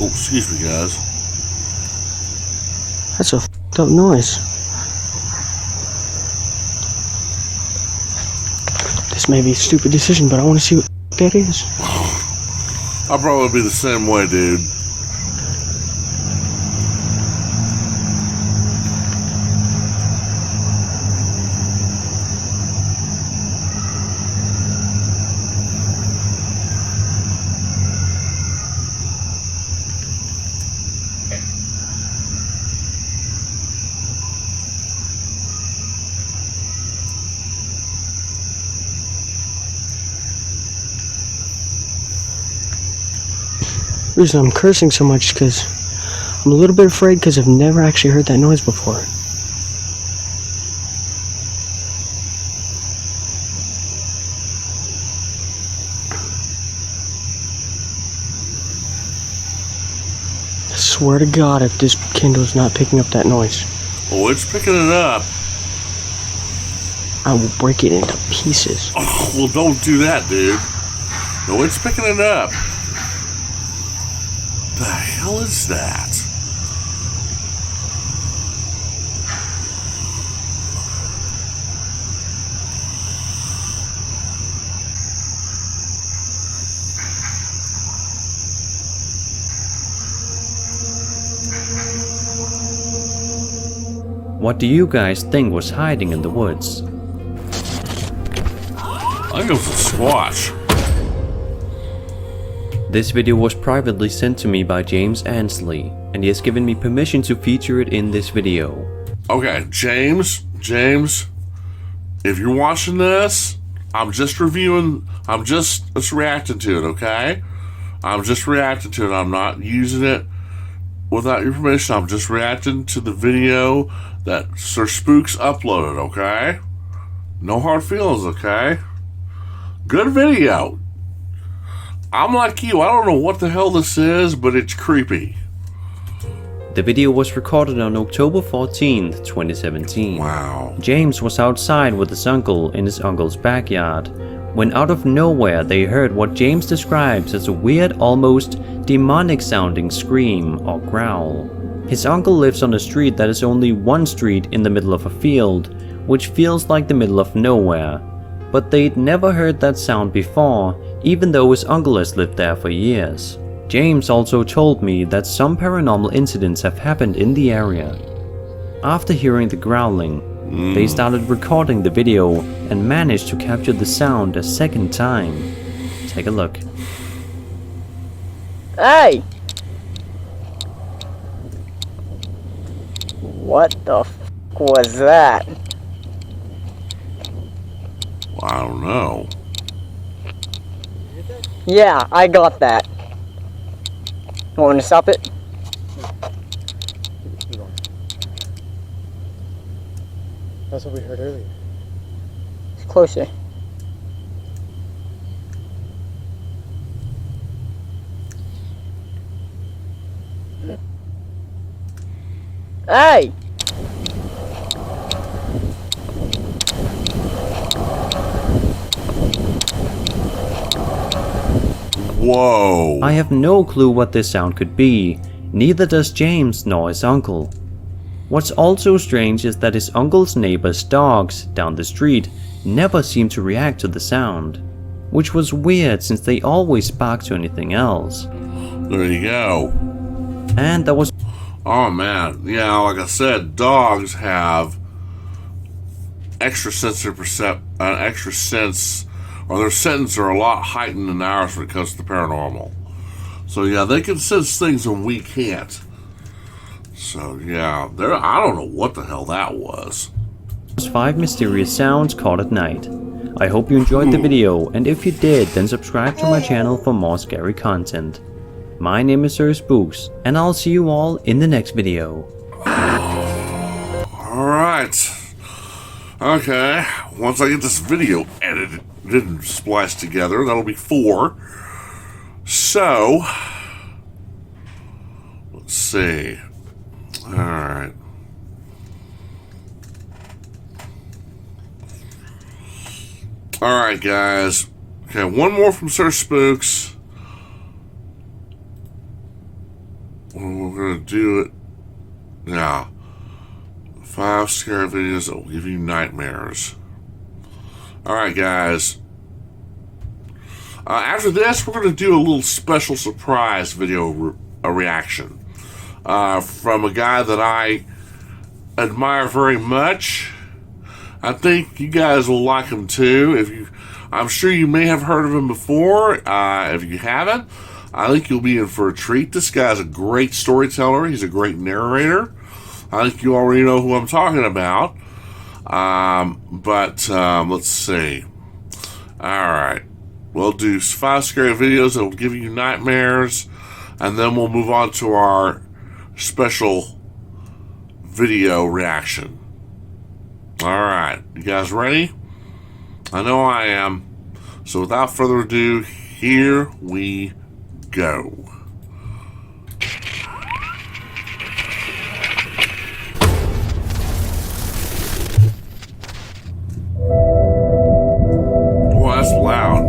Oh, excuse me, guys. That's a f***ed up noise. This may be a stupid decision, but I want to see what that is. I'll probably be the same way, dude. The reason I'm cursing so much is because I'm a little bit afraid because I've never actually heard that noise before. I swear to God, if this Kindle's not picking up that noise, Oh, it's picking it up. I will break it into pieces. Oh, well, don't do that, dude. No, it's picking it up. The hell is that? What do you guys think was hiding in the woods? I go for Squatch. This video was privately sent to me by James Ansley, and he has given me permission to feature it in this video. Okay, James, if you're watching this, I'm just reacting to it, okay? I'm just reacting to it. I'm not using it without your permission. I'm just reacting to the video that Sir Spooks uploaded, okay? No hard feelings, okay? Good video. I'm like you, I don't know what the hell this is, but it's creepy. The video was recorded on October 14th, 2017. Wow. James was outside with his uncle in his uncle's backyard, when out of nowhere they heard what James describes as a weird, almost demonic sounding scream or growl. His uncle lives on a street that is only one street in the middle of a field, which feels like the middle of nowhere. But they'd never heard that sound before, even though his uncle has lived there for years. James also told me that some paranormal incidents have happened in the area. After hearing the growling, they started recording the video and managed to capture the sound a second time. Take a look. Hey! What the f was that? I don't know. Yeah, I got that. You want me to stop it? That's what we heard earlier. It's closer. Hey! Whoa. I have no clue what this sound could be, neither does James nor his uncle. What's also strange is that his uncle's neighbor's dogs down the street never seem to react to the sound, which was weird since they always bark to anything else. There you go. And that was... Oh man, yeah, like I said, dogs have extra sense, or their senses are a lot heightened than ours when it comes to the paranormal. So yeah, they can sense things when we can't. So yeah, I don't know what the hell that was. 5 mysterious sounds caught at night. I hope you enjoyed the video, and if you did, then subscribe to my channel for more scary content. My name is Spooks, and I'll see you all in the next video. Alright. Okay, once I get this video edited and spliced together, that'll be 4. So, let's see. Alright. Alright, guys. Okay, one more from Sir Spooks. We're gonna do it now. 5 scary videos that will give you nightmares. Alright, guys. After this, we're gonna do a little special surprise video reaction from a guy that I admire very much. I think you guys will like him too. I'm sure you may have heard of him before. If you haven't, I think you'll be in for a treat. This guy's a great storyteller. He's a great narrator. I think you already know who I'm talking about. Let's see. Alright. We'll do 5 scary videos that will give you nightmares, and then we'll move on to our special video reaction. Alright. You guys ready? I know I am. So without further ado, here we go. Oh, that's loud.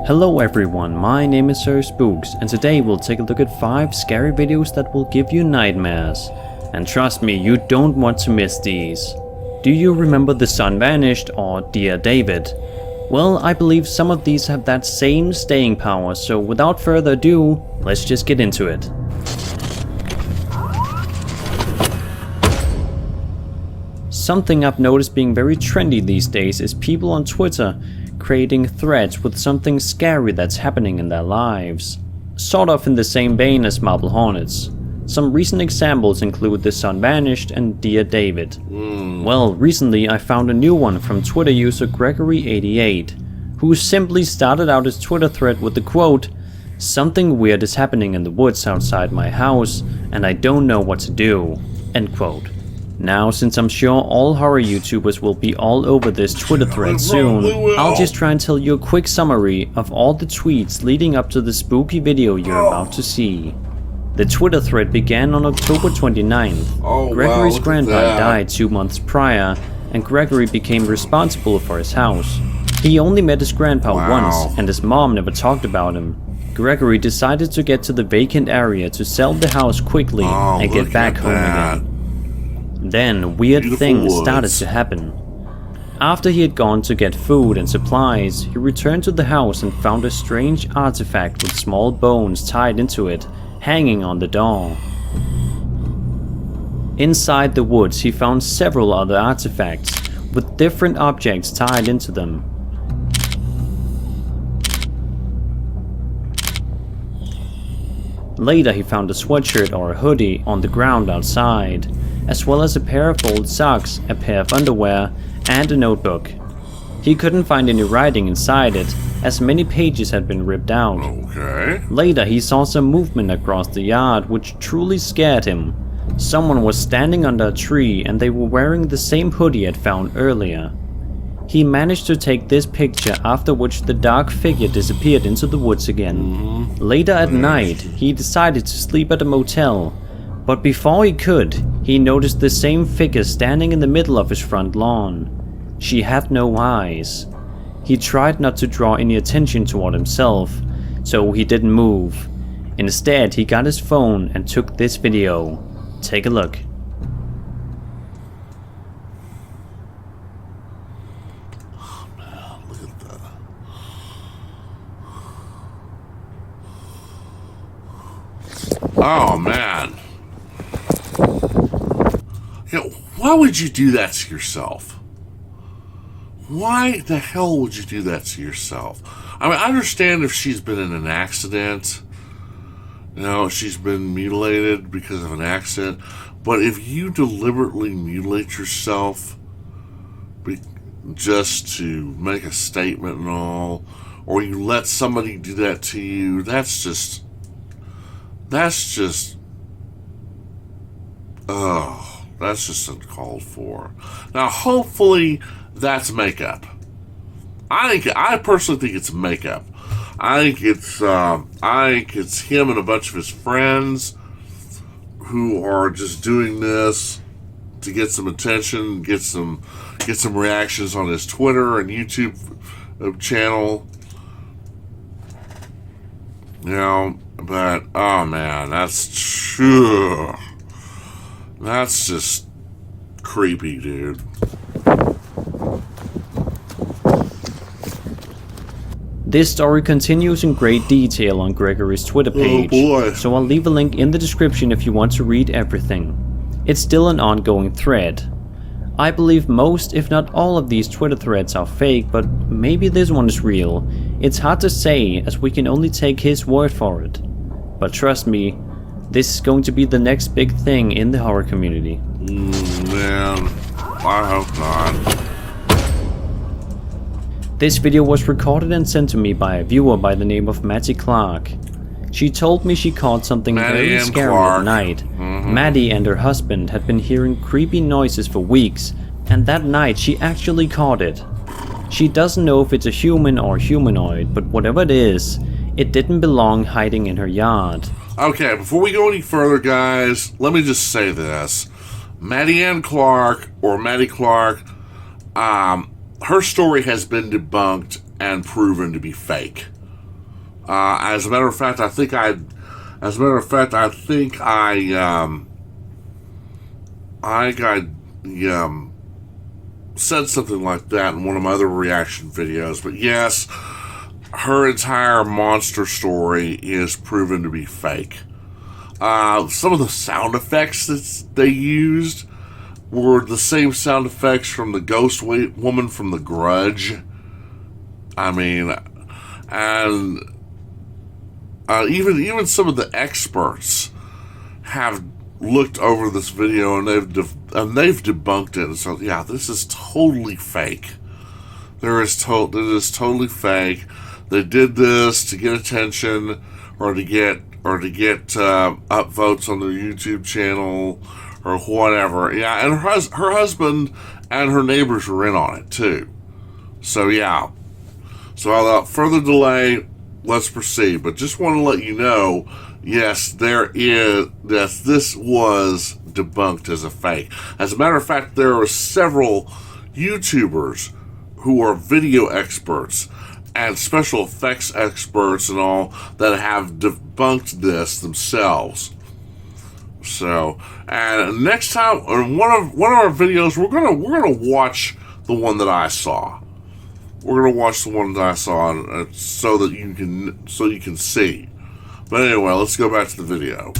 Hello everyone, my name is Sir Spooks, and today we'll take a look at 5 scary videos that will give you nightmares. And trust me, you don't want to miss these. Do you remember The Sun Vanished or Dear David? Well, I believe some of these have that same staying power, so without further ado, let's just get into it. Something I've noticed being very trendy these days is people on Twitter creating threads with something scary that's happening in their lives. Sort of in the same vein as Marble Hornets. Some recent examples include The Sun Vanished and Dear David. Well, recently I found a new one from Twitter user Gregory88, who simply started out his Twitter thread with the quote, "Something weird is happening in the woods outside my house, and I don't know what to do." End quote. Now, since I'm sure all horror YouTubers will be all over this Twitter thread soon, I'll just try and tell you a quick summary of all the tweets leading up to the spooky video you're about to see. The Twitter thread began on October 29th. Gregory's grandpa died 2 months prior, and Gregory became responsible for his house. He only met his grandpa once, and his mom never talked about him. Gregory decided to get to the vacant area to sell the house quickly and get back home again. Then, weird things started to happen. After he had gone to get food and supplies, he returned to the house and found a strange artifact with small bones tied into it, hanging on the door. Inside the woods, he found several other artifacts, with different objects tied into them. Later, he found a sweatshirt or a hoodie on the ground outside, as well as a pair of old socks, a pair of underwear, and a notebook. He couldn't find any writing inside it, as many pages had been ripped out. Later, he saw some movement across the yard, which truly scared him. Someone was standing under a tree and they were wearing the same hoodie I'd found earlier. He managed to take this picture, after which the dark figure disappeared into the woods again. Later at night, he decided to sleep at a motel, but before he could, he noticed the same figure standing in the middle of his front lawn. She had no eyes. He tried not to draw any attention toward himself, so he didn't move. Instead, he got his phone and took this video. Take a look. Oh man, look at that. Oh man. You know, why would you do that to yourself? Why the hell would you do that to yourself? I mean, I understand if she's been in an accident, you know, she's been mutilated because of an accident, but if you deliberately mutilate yourself just to make a statement and all, or you let somebody do that to you, that's just uncalled for. Now, hopefully, that's makeup. I personally think it's makeup. I think it's him and a bunch of his friends who are just doing this to get some attention, get some reactions on his Twitter and YouTube channel. You know, but oh man, that's just creepy, dude. This story continues in great detail on Gregory's Twitter page, so I'll leave a link in the description if you want to read everything. It's still an ongoing thread. I believe most, if not all, of these Twitter threads are fake, but maybe this one is real. It's hard to say, as we can only take his word for it. But trust me, this is going to be the next big thing in the horror community. Man, I hope not. This video was recorded and sent to me by a viewer by the name of Maddie Clark. She told me she caught something very scary at night. Maddie and her husband had been hearing creepy noises for weeks, and that night she actually caught it. She doesn't know if it's a human or humanoid, but whatever it is, it didn't belong hiding in her yard. Okay, before we go any further, guys, let me just say this. Maddie Clark, or Maddie Clark, her story has been debunked and proven to be fake. As a matter of fact, I think I said something like that in one of my other reaction videos. But yes, her entire monster story is proven to be fake. Some of the sound effects that they used were the same sound effects from the ghost woman from The Grudge. I mean, and even some of the experts have looked over this video and they've debunked it. And so yeah, this is totally fake. It is totally fake. They did this to get attention or to get upvotes on their YouTube channel or whatever. Yeah, and her husband and her neighbors were in on it too. So yeah. So without further delay, let's proceed. But just want to let you know, yes, this was debunked as a fake. As a matter of fact, there are several YouTubers who are video experts and special effects experts and all that have debunked this themselves. So, and next time, on one of our videos, we're gonna watch the one that I saw. We're gonna watch the one that I saw, so that you can see. But anyway, let's go back to the video.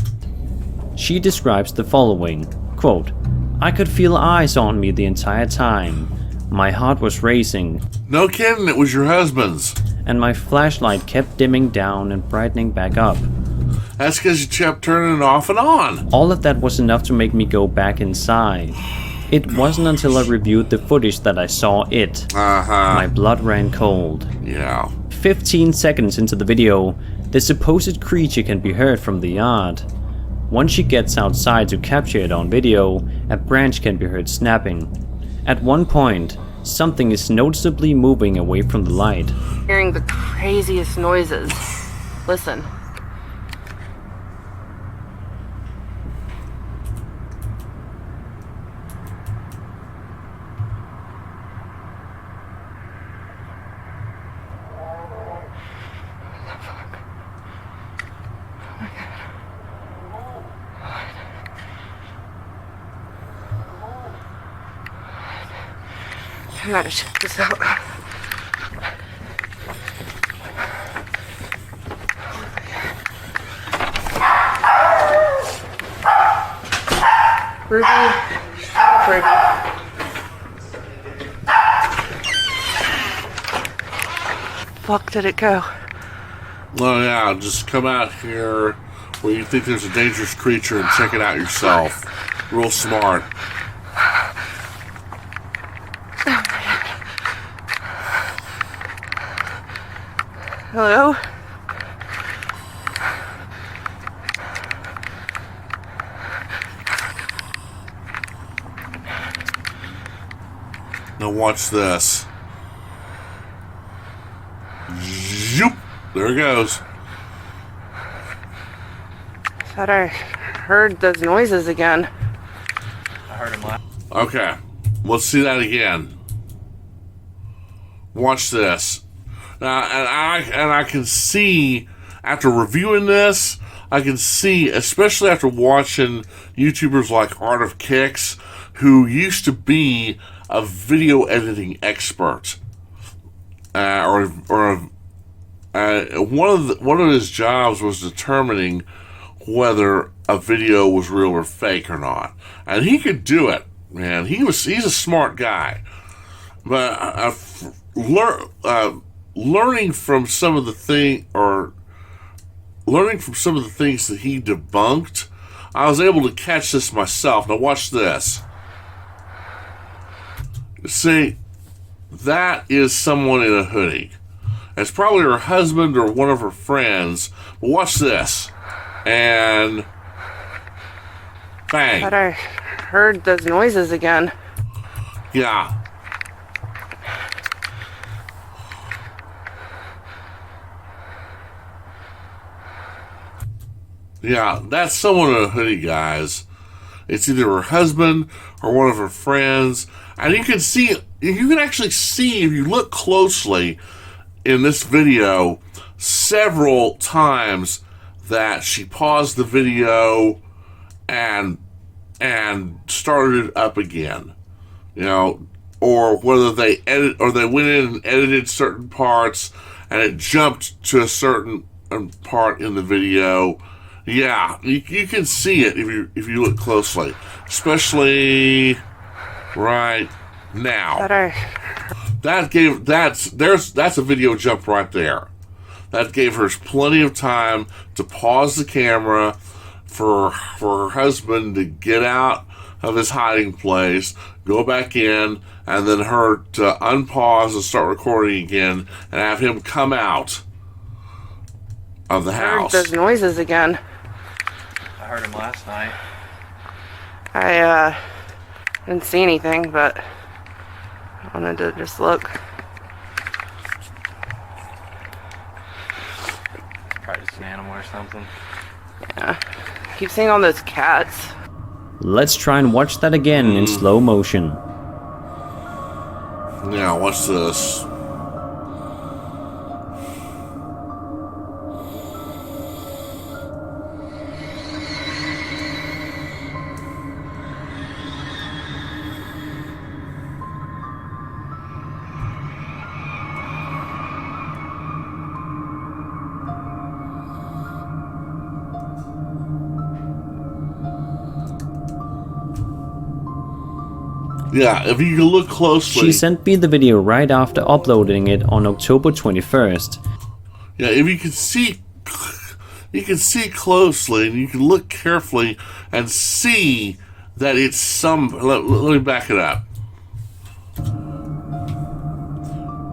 She describes the following, quote, "I could feel eyes on me the entire time. My heart was racing. No kidding, it was your husband's. And my flashlight kept dimming down and brightening back up. That's because you kept turning it off and on. All of that was enough to make me go back inside. It wasn't until I reviewed the footage that I saw it. My blood ran cold." Yeah. 15 seconds into the video, the supposed creature can be heard from the yard. Once she gets outside to capture it on video, a branch can be heard snapping. At one point, something is noticeably moving away from the light. Hearing the craziest noises. Listen. I gotta check this out. Ruby. Ruby. Fuck did it go? Oh yeah, just come out here where you think there's a dangerous creature and check it out yourself. Real smart. Hello? Now watch this. Zoop! There it goes. Thought I heard those noises again. I heard him laugh. Okay, let's see that again. Watch this. Now, and I can see, after reviewing this, I can see, especially after watching YouTubers like Art of Kicks, who used to be a video editing expert, one of his jobs was determining whether a video was real or fake or not, and he could do it. Man, he's a smart guy, but learning from some of the things that he debunked, I was able to catch this myself. Now watch this. See, that is someone in a hoodie. It's probably her husband or one of her friends. But watch this. And bang. Thought I heard those noises again. Yeah. Yeah, that's someone in a hoodie, guys. It's either her husband or one of her friends. And you can actually see, if you look closely in this video, several times that she paused the video and started it up again. You know, or whether they went in and edited certain parts and it jumped to a certain part in the video. Yeah, you can see it if you look closely, especially right now. That's a video jump right there. That gave her plenty of time to pause the camera for her husband to get out of his hiding place, go back in, and then her to unpause and start recording again, and have him come out of the house. Heard those noises again. I heard him last night. I didn't see anything, but I wanted to just look. Probably just an animal or something. Yeah. I keep seeing all those cats. Let's try and watch that again in slow motion. Yeah, watch this. Yeah, if you can look closely. She sent me the video right after uploading it on October 21st. Yeah, if you can see closely and you can look carefully and see that it's let me back it up.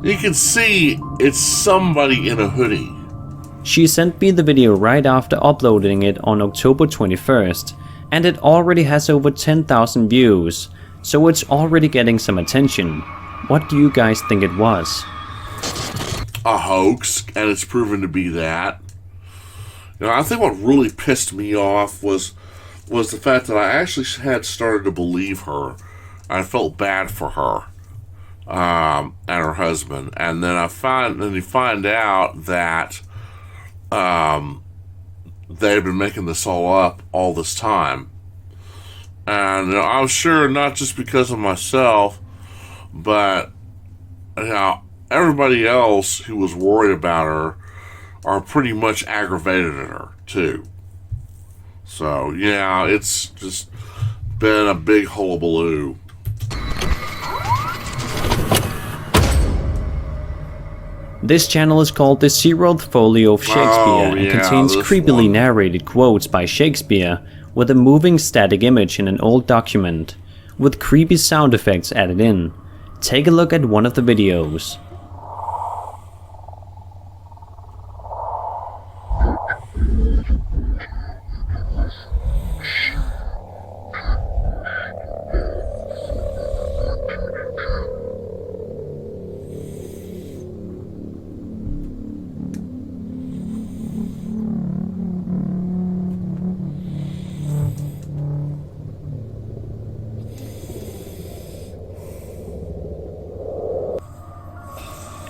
You can see it's somebody in a hoodie. She sent me the video right after uploading it on October 21st, and it already has over 10,000 views, so it's already getting some attention. What do you guys think it was? A hoax, and it's proven to be that. You know, I think what really pissed me off was the fact that I actually had started to believe her. I felt bad for her and her husband, and then you find out that they've been making this all up all this time. And you know, I'm sure not just because of myself, but you know, everybody else who was worried about her are pretty much aggravated at her too. So yeah, it's just been a big hullabaloo. This channel is called The Zeroth Folio of Shakespeare and contains creepily narrated quotes by Shakespeare with a moving static image in an old document, with creepy sound effects added in. Take a look at one of the videos.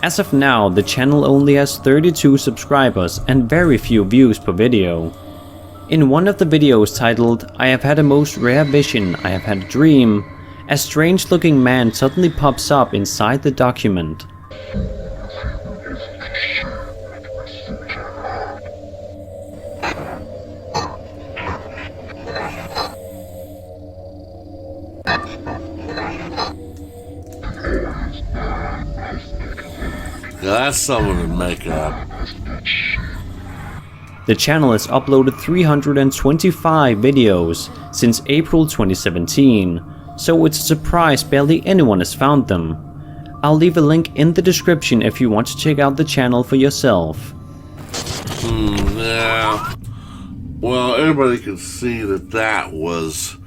As of now, the channel only has 32 subscribers and very few views per video. In one of the videos titled "I have had a most rare vision, I have had a dream," a strange looking man suddenly pops up inside the document. Yeah, that's someone in makeup. The channel has uploaded 325 videos since April 2017, so it's a surprise barely anyone has found them. I'll leave a link in the description if you want to check out the channel for yourself. Yeah. Well, everybody can see that was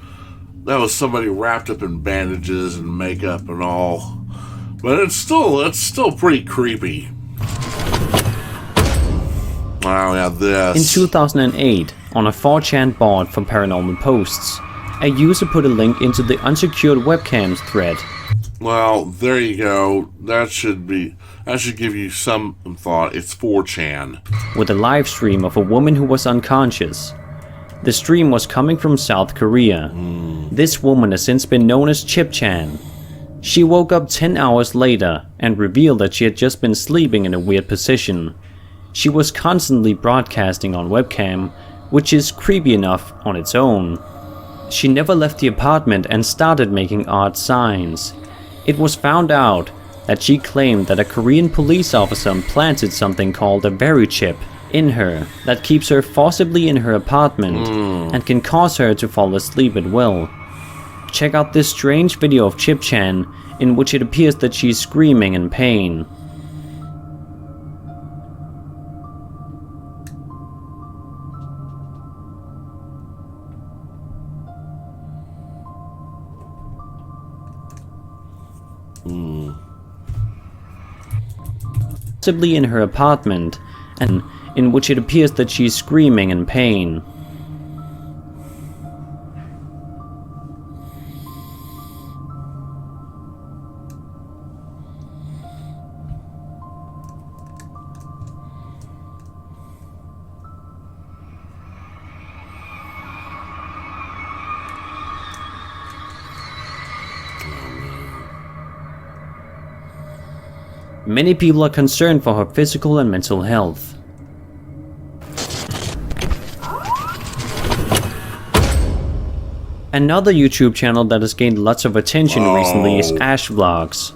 somebody wrapped up in bandages and makeup and all. But it's still pretty creepy. Wow, yeah, this. In 2008, on a 4chan board for paranormal posts, a user put a link into the unsecured webcams thread. Well, there you go. That should give you some thought. It's 4chan. With a live stream of a woman who was unconscious. The stream was coming from South Korea. This woman has since been known as Chip-chan. She woke up 10 hours later and revealed that she had just been sleeping in a weird position. She was constantly broadcasting on webcam, which is creepy enough on its own. She never left the apartment and started making odd signs. It was found out that she claimed that a Korean police officer implanted something called a very chip in her that keeps her forcibly in her apartment and can cause her to fall asleep at will. Check out this strange video of Chip-chan in which it appears that she's screaming in pain. Possibly in her apartment, and in which it appears that she's screaming in pain. Many people are concerned for her physical and mental health. Another YouTube channel that has gained lots of attention recently is AshVlogs,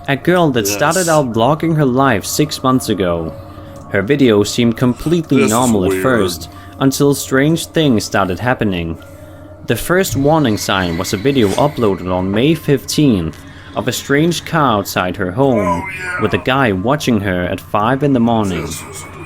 a girl that started out vlogging her life 6 months ago. Her videos seemed completely normal at first, until strange things started happening. The first warning sign was a video uploaded on May 15th of a strange car outside her home, with a guy watching her at 5 in the morning.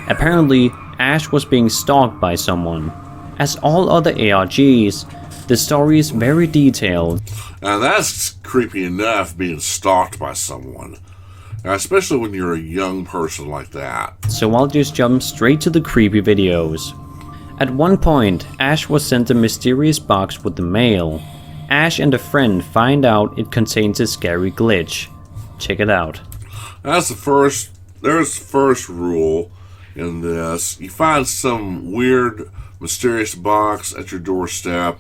Apparently, Ash was being stalked by someone. As all other ARGs, the story is very detailed. Now that's creepy enough, being stalked by someone. Now, especially when you're a young person like that. So I'll just jump straight to the creepy videos. At one point, Ash was sent a mysterious box with the mail. Ash and a friend find out it contains a scary glitch. Check it out. That's the first, there's the first rule in this. You find some weird, mysterious box at your doorstep,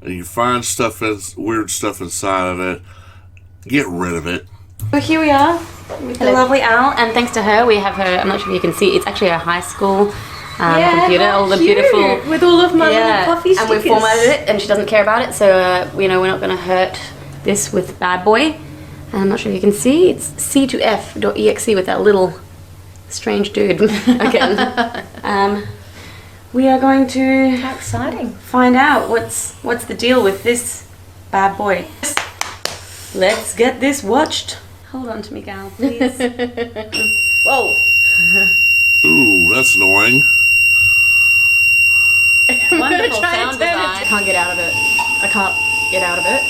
and you find stuff, weird stuff inside of it. Get rid of it. So here we are with the lovely Al, and thanks to her, we have her, I'm not sure if you can see, it's actually a high school computer, all the beautiful, with all of my little puffy and we stickers. formatted it, and she doesn't care about it, so we're not going to hurt this with Bad Boy. And I'm not sure if you can see, it's c2f.exe with that little strange dude again. We are going to How exciting. find out what's the deal with this Bad Boy. Let's get this watched. Hold on to me, gal, please. Whoa. Ooh, that's annoying. Wonderful sound design. I can't get out of it. I can't get out of it.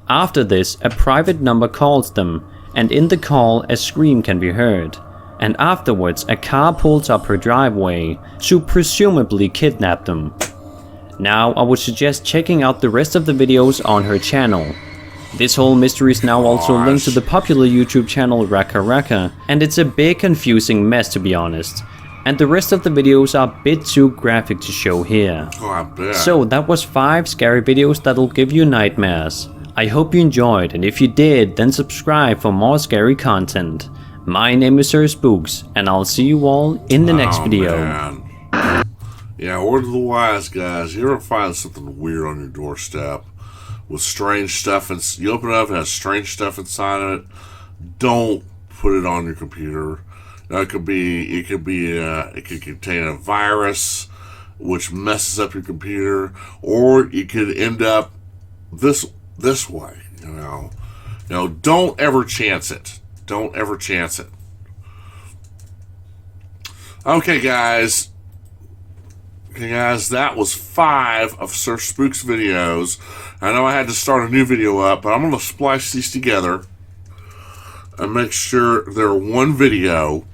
After this, a private number calls them, and in the call a scream can be heard. And afterwards a car pulls up her driveway to presumably kidnap them. Now I would suggest checking out the rest of the videos on her channel. This whole mystery is now also linked to the popular YouTube channel Raka Raka, and it's a big confusing mess, to be honest. And the rest of the videos are a bit too graphic to show here. Oh, I bet. So that was 5 scary videos that'll give you nightmares. I hope you enjoyed, and if you did, then subscribe for more scary content. My name is Sir Spooks, and I'll see you all in the next video. Man. Yeah, word of the wise, guys. You ever find something weird on your doorstep with strange stuff, and you open it up and it has strange stuff inside of it, don't put it on your computer. Now, it could contain a virus which messes up your computer, or it could end up this way, you know. Don't ever chance it. Don't ever chance it. Okay, guys. That was 5 of Sir Spooks videos. I know I had to start a new video up, but I'm going to splice these together and make sure they're one video.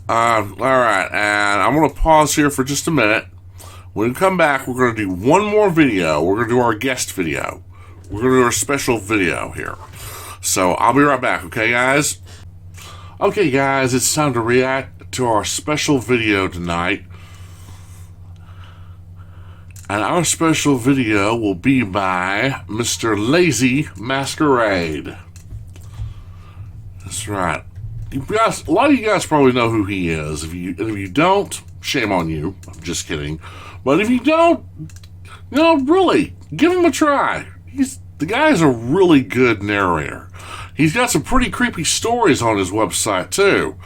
Alright, and I'm going to pause here for just a minute. When we come back, we're going to do one more video. We're going to do our guest video. We're going to do our special video here. So, I'll be right back, okay, guys? Okay, guys, it's time to react to our special video tonight. And our special video will be by Mr. Lazy Masquerade. That's right. You guys, a lot of you guys probably know who he is. If you don't, shame on you. I'm just kidding. But if you don't, really, give him a try. The guy's a really good narrator. He's got some pretty creepy stories on his website, too.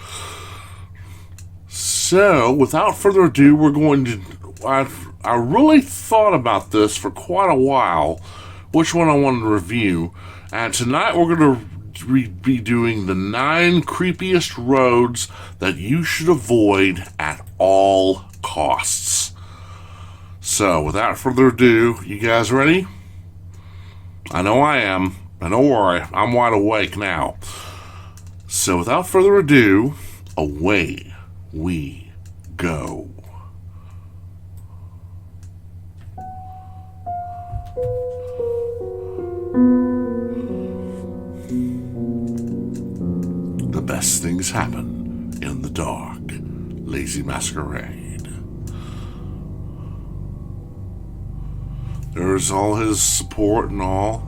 So, without further ado, we're going to... I really thought about this for quite a while, which one I wanted to review. And tonight we're going to be doing the 9 creepiest roads that you should avoid at all costs. So, without further ado, you guys ready? I know I am, but don't worry, I'm wide awake now. So without further ado, away we go. The best things happen in the dark. Lazy Masquerade. There's all his support and all.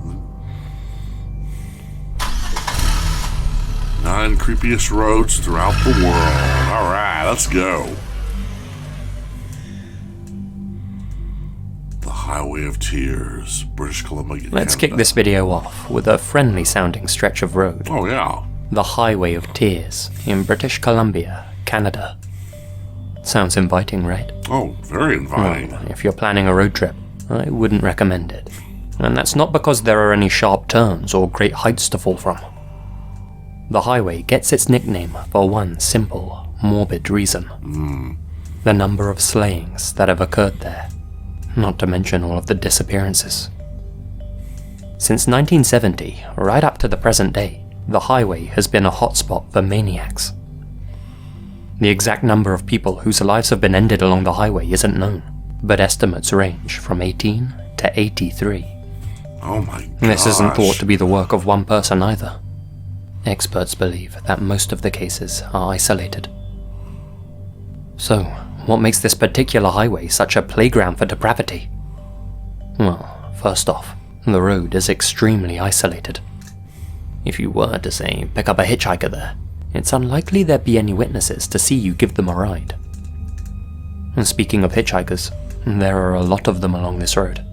9 creepiest roads throughout the world. Alright, let's go. The Highway of Tears, British Columbia, Let's Canada. kick this video off with a friendly sounding stretch of road. Oh yeah. The Highway of Tears in British Columbia, Canada. Sounds inviting, right? Oh, very inviting. Well, if you're planning a road trip, I wouldn't recommend it. And that's not because there are any sharp turns or great heights to fall from. The highway gets its nickname for one simple, morbid reason. The number of slayings that have occurred there, not to mention all of the disappearances. Since 1970, right up to the present day, the highway has been a hotspot for maniacs. The exact number of people whose lives have been ended along the highway isn't known, but estimates range from 18 to 83. Oh my gosh. This isn't thought to be the work of one person either. Experts believe that most of the cases are isolated. So, what makes this particular highway such a playground for depravity? Well, first off, the road is extremely isolated. If you were to, say, pick up a hitchhiker there, it's unlikely there'd be any witnesses to see you give them a ride. And speaking of hitchhikers, there are a lot of them along this road.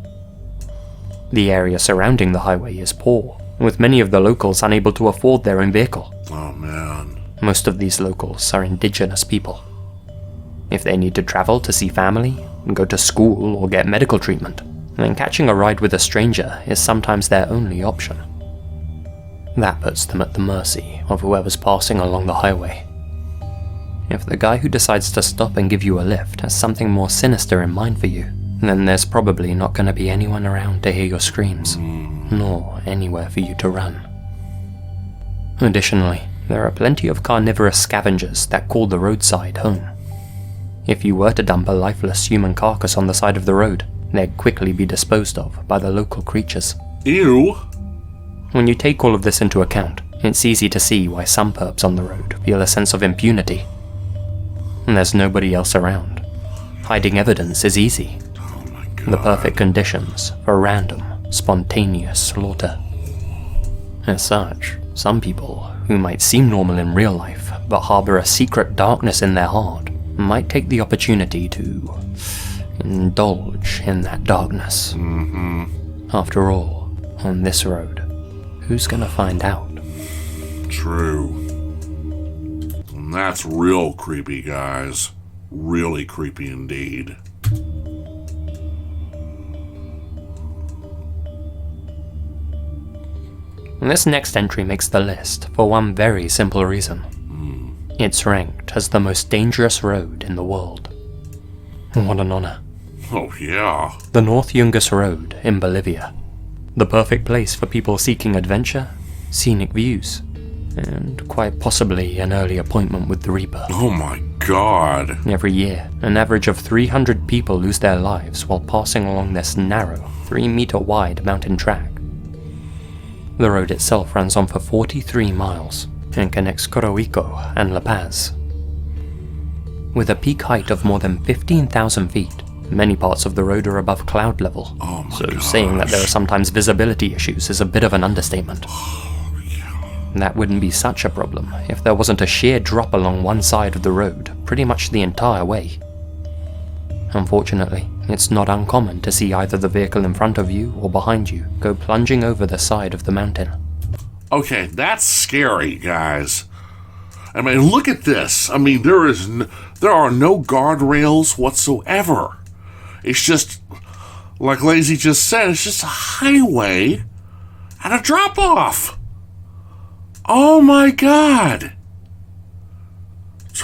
The area surrounding the highway is poor, with many of the locals unable to afford their own vehicle. Oh man. Most of these locals are indigenous people. If they need to travel to see family, go to school, or get medical treatment, then catching a ride with a stranger is sometimes their only option. That puts them at the mercy of whoever's passing along the highway. If the guy who decides to stop and give you a lift has something more sinister in mind for you, then there's probably not going to be anyone around to hear your screams, nor anywhere for you to run. Additionally, there are plenty of carnivorous scavengers that call the roadside home. If you were to dump a lifeless human carcass on the side of the road, they'd quickly be disposed of by the local creatures. Ew! When you take all of this into account, it's easy to see why some perps on the road feel a sense of impunity. And there's nobody else around. Hiding evidence is easy. Oh my God. The perfect conditions for random, spontaneous slaughter. As such, some people, who might seem normal in real life, but harbor a secret darkness in their heart, might take the opportunity to indulge in that darkness. After all, on this road, who's gonna find out? True. And that's real creepy, guys. Really creepy indeed. And this next entry makes the list for one very simple reason. It's ranked as the most dangerous road in the world. What an honor. Oh yeah. The North Yungas Road in Bolivia. The perfect place for people seeking adventure, scenic views, and quite possibly an early appointment with the Reaper. Oh my God. Every year, an average of 300 people lose their lives while passing along this narrow, 3-meter wide mountain track. The road itself runs on for 43 miles and connects Coroico and La Paz. With a peak height of more than 15,000 feet, many parts of the road are above cloud level, so saying that there are sometimes visibility issues is a bit of an understatement. That wouldn't be such a problem if there wasn't a sheer drop along one side of the road pretty much the entire way. Unfortunately, it's not uncommon to see either the vehicle in front of you or behind you go plunging over the side of the mountain. Okay, that's scary, guys. I mean, look at this. I mean, there are no guardrails whatsoever. It's just, like Lazy just said, it's just a highway and a drop-off. Oh my God.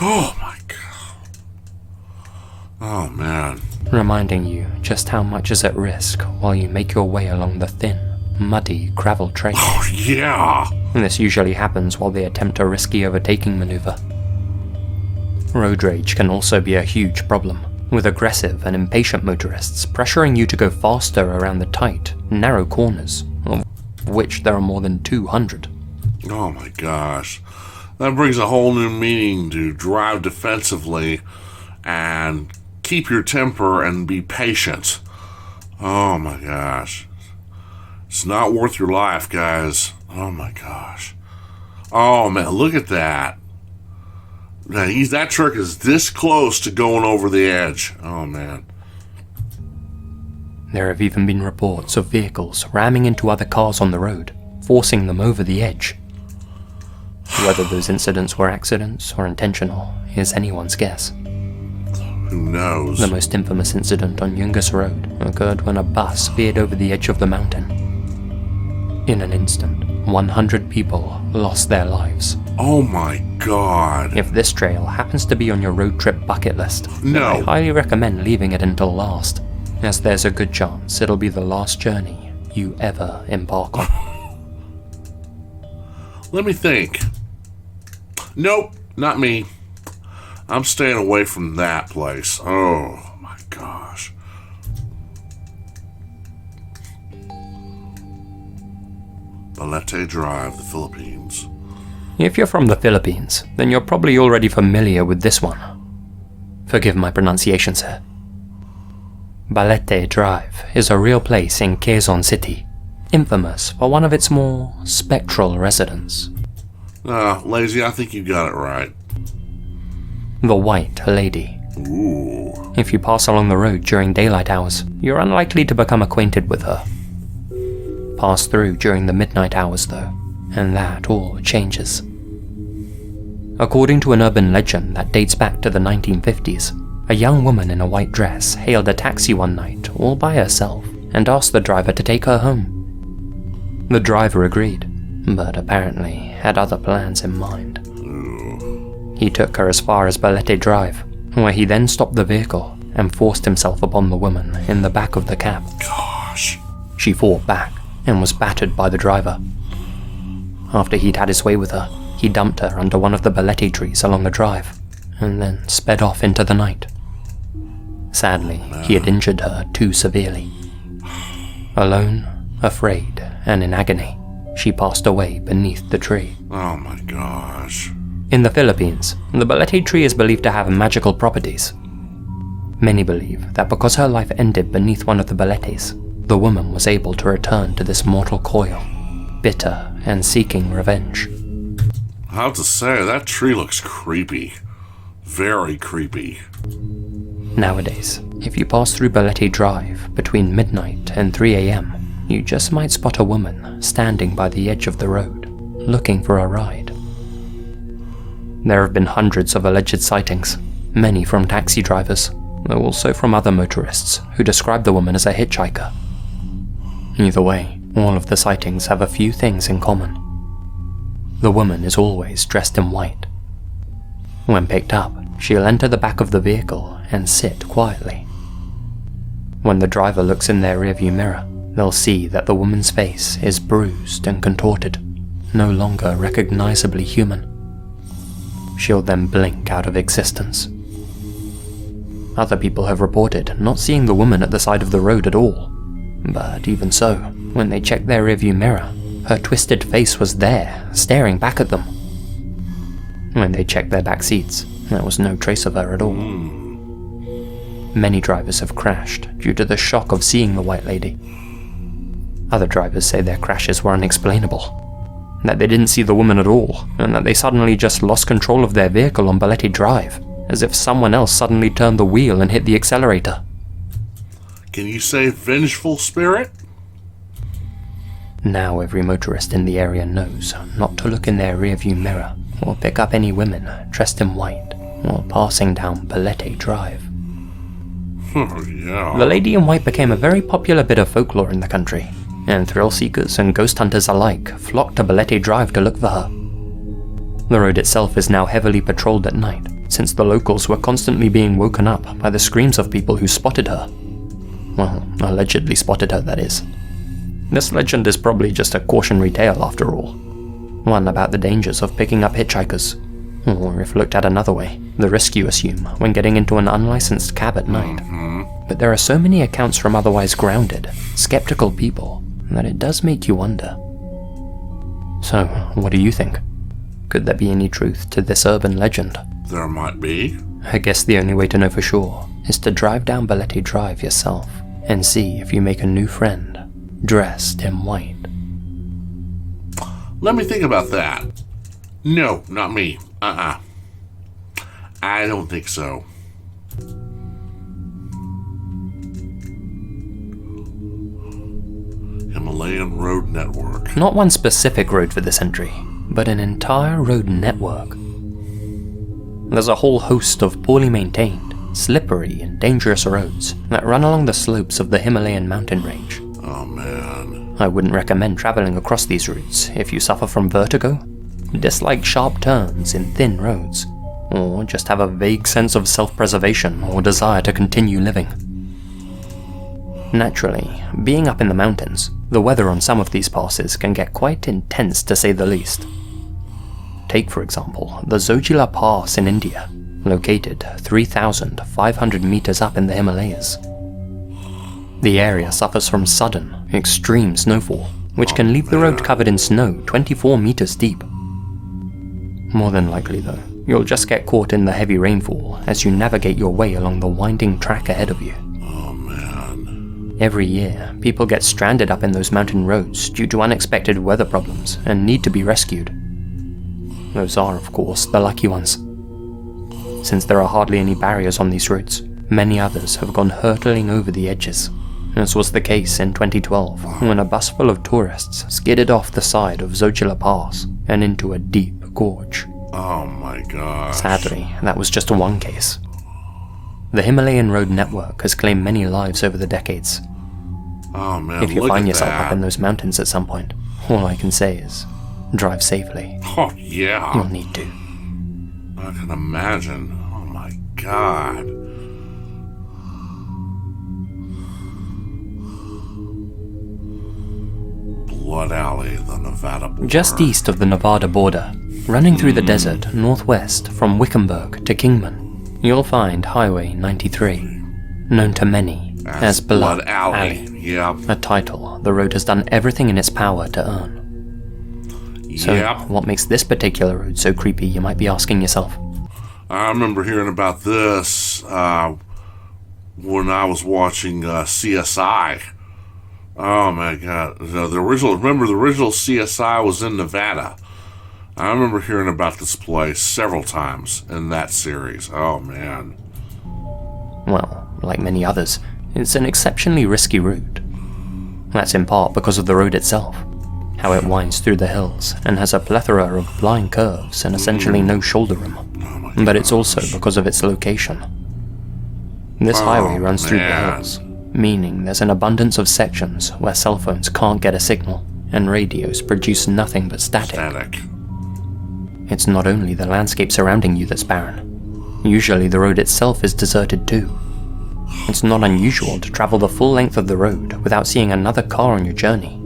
Oh my God. Oh man. Reminding you just how much is at risk while you make your way along the thin, muddy gravel trail. Oh yeah. And this usually happens while they attempt a risky overtaking maneuver. Road rage can also be a huge problem, with aggressive and impatient motorists pressuring you to go faster around the tight, narrow corners, of which there are more than 200. Oh my gosh. That brings a whole new meaning to drive defensively and keep your temper and be patient. Oh my gosh. It's not worth your life, guys. Oh my gosh. Oh man, look at that. Now, that truck is this close to going over the edge. Oh man. There have even been reports of vehicles ramming into other cars on the road, forcing them over the edge. Whether those incidents were accidents or intentional is anyone's guess. Who knows? The most infamous incident on Youngest Road occurred when a bus veered over the edge of the mountain. In an instant, 100 people lost their lives. Oh my god. If this trail happens to be on your road trip bucket list, no, I highly recommend leaving it until last, as there's a good chance it'll be the last journey you ever embark on. Let me think. Nope, not me. I'm staying away from that place. Oh my gosh. Balete Drive, the Philippines. If you're from the Philippines, then you're probably already familiar with this one. Forgive my pronunciation, sir. Balete Drive is a real place in Quezon City, infamous for one of its more spectral residents. Lazy, I think you got it right. The White Lady. Ooh. If you pass along the road during daylight hours, you're unlikely to become acquainted with her. Pass through during the midnight hours though, and that all changes. According to an urban legend that dates back to the 1950s, a young woman in a white dress hailed a taxi one night all by herself and asked the driver to take her home. The driver agreed, but apparently had other plans in mind. He took her as far as Balete Drive, where he then stopped the vehicle and forced himself upon the woman in the back of the cab. Gosh. She fought back and was battered by the driver. After he'd had his way with her, he dumped her under one of the balete trees along the drive, and then sped off into the night. Sadly, he had injured her too severely. Alone, afraid, and in agony, she passed away beneath the tree. Oh my gosh. In the Philippines, the balete tree is believed to have magical properties. Many believe that because her life ended beneath one of the baletes, the woman was able to return to this mortal coil, bitter and seeking revenge. I have to say, that tree looks creepy. Very creepy. Nowadays, if you pass through Balete Drive between midnight and 3 AM, you just might spot a woman standing by the edge of the road, looking for a ride. There have been hundreds of alleged sightings, many from taxi drivers, though also from other motorists who describe the woman as a hitchhiker. Either way, all of the sightings have a few things in common. The woman is always dressed in white. When picked up, she'll enter the back of the vehicle and sit quietly. When the driver looks in their rearview mirror, they'll see that the woman's face is bruised and contorted, no longer recognizably human. She'll then blink out of existence. Other people have reported not seeing the woman at the side of the road at all, but even so, when they checked their rearview mirror, her twisted face was there, staring back at them. When they checked their back seats, there was no trace of her at all. Many drivers have crashed due to the shock of seeing the White Lady. Other drivers say their crashes were unexplainable, that they didn't see the woman at all, and that they suddenly just lost control of their vehicle on Balete Drive, as if someone else suddenly turned the wheel and hit the accelerator. Can you say vengeful spirit? Now every motorist in the area knows not to look in their rearview mirror or pick up any women dressed in white or passing down Balete Drive. Oh, yeah. The lady in white became a very popular bit of folklore in the country, and thrill seekers and ghost hunters alike flocked to Balete Drive to look for her. The road itself is now heavily patrolled at night, since the locals were constantly being woken up by the screams of people who spotted her. Well, allegedly spotted her, that is. This legend is probably just a cautionary tale after all. One about the dangers of picking up hitchhikers, or if looked at another way, the risk you assume when getting into an unlicensed cab at night. But there are so many accounts from otherwise grounded, skeptical people that it does make you wonder. So, what do you think? Could there be any truth to this urban legend? There might be. I guess the only way to know for sure is to drive down Balete Drive yourself and see if you make a new friend dressed in white. Let me think about that. No, not me. I don't think so. Himalayan Road Network. Not one specific road for this entry, but an entire road network. There's a whole host of poorly maintained, slippery and dangerous roads that run along the slopes of the Himalayan mountain range. Oh man. I wouldn't recommend traveling across these routes if you suffer from vertigo, dislike sharp turns in thin roads, or just have a vague sense of self-preservation or desire to continue living. Naturally, being up in the mountains, the weather on some of these passes can get quite intense to say the least. Take for example the Zojila Pass in India, located 3,500 meters up in the Himalayas. The area suffers from sudden, extreme snowfall, which can leave the road covered in snow 24 meters deep. More than likely though, you'll just get caught in the heavy rainfall as you navigate your way along the winding track ahead of you. Oh man. Every year, people get stranded up in those mountain roads due to unexpected weather problems and need to be rescued. Those are, of course, the lucky ones. Since there are hardly any barriers on these routes, many others have gone hurtling over the edges, as was the case in 2012 when a bus full of tourists skidded off the side of Zojila Pass and into a deep gorge. Oh my god. Sadly, that was just one case. The Himalayan road network has claimed many lives over the decades. Oh man, if you look find at yourself that. up in those mountains at some point, all I can say is, drive safely. Oh yeah. You'll need to. I can imagine. Oh my god. Blood Alley, the Nevada border. Just east of the Nevada border, running through the desert northwest from Wickenburg to Kingman, you'll find Highway 93, known to many as Blood Alley. Yep. A title the road has done everything in its power to earn. So, what makes this particular road so creepy, you might be asking yourself? I remember hearing about this when I was watching CSI. Oh my god. The original CSI was in Nevada. I remember hearing about this place several times in that series. Oh man. Well, like many others, it's an exceptionally risky route. That's in part because of the road itself, how it winds through the hills and has a plethora of blind curves and essentially no shoulder room. But it's also because of its location. This highway runs through the hills, meaning there's an abundance of sections where cell phones can't get a signal and radios produce nothing but static. It's not only the landscape surrounding you that's barren. Usually the road itself is deserted too. It's not unusual to travel the full length of the road without seeing another car on your journey.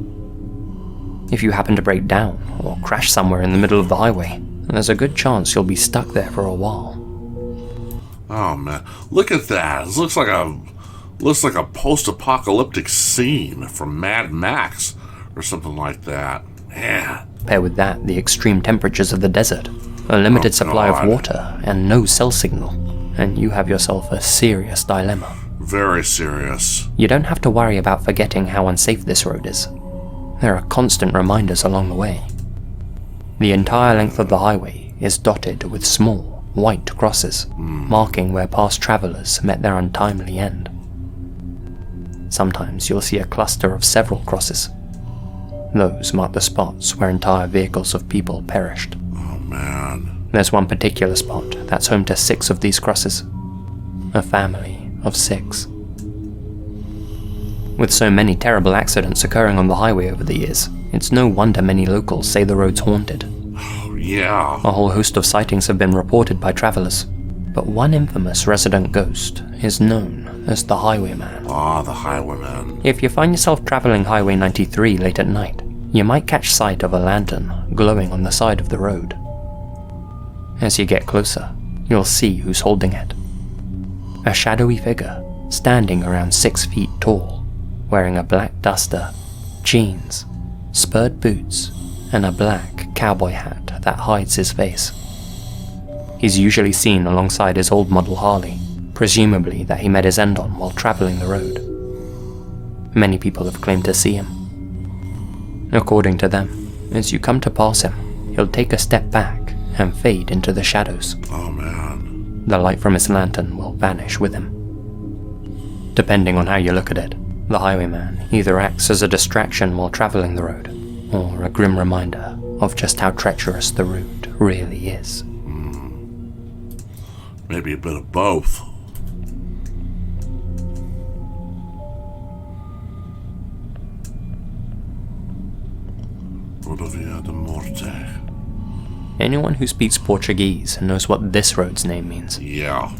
If you happen to break down or crash somewhere in the middle of the highway, there's a good chance you'll be stuck there for a while. Oh man, look at that! It looks like a post-apocalyptic scene from Mad Max or something like that. Man. Pair with that the extreme temperatures of the desert, a limited supply of water, and no cell signal, and you have yourself a serious dilemma. Very serious. You don't have to worry about forgetting how unsafe this road is. There are constant reminders along the way. The entire length of the highway is dotted with small, white crosses, marking where past travelers met their untimely end. Sometimes you'll see a cluster of several crosses. Those mark the spots where entire vehicles of people perished. Oh man. There's one particular spot that's home to 6 of these crosses. A family of 6. With so many terrible accidents occurring on the highway over the years, it's no wonder many locals say the road's haunted. Oh yeah. A whole host of sightings have been reported by travelers, but one infamous resident ghost is known as the Highwayman. Ah, the Highwayman. If you find yourself traveling Highway 93 late at night, you might catch sight of a lantern glowing on the side of the road. As you get closer, you'll see who's holding it. A shadowy figure, standing around 6 feet tall, wearing a black duster, jeans, spurred boots, and a black cowboy hat that hides his face. He's usually seen alongside his old model Harley, presumably that he met his end on while traveling the road. Many people have claimed to see him. According to them, as you come to pass him, he'll take a step back and fade into the shadows. Oh man. The light from his lantern will vanish with him. Depending on how you look at it, the Highwayman either acts as a distraction while traveling the road, or a grim reminder of just how treacherous the road really is. Maybe a bit of both. Rodovia de Morte. Anyone who speaks Portuguese knows what this road's name means. Yeah.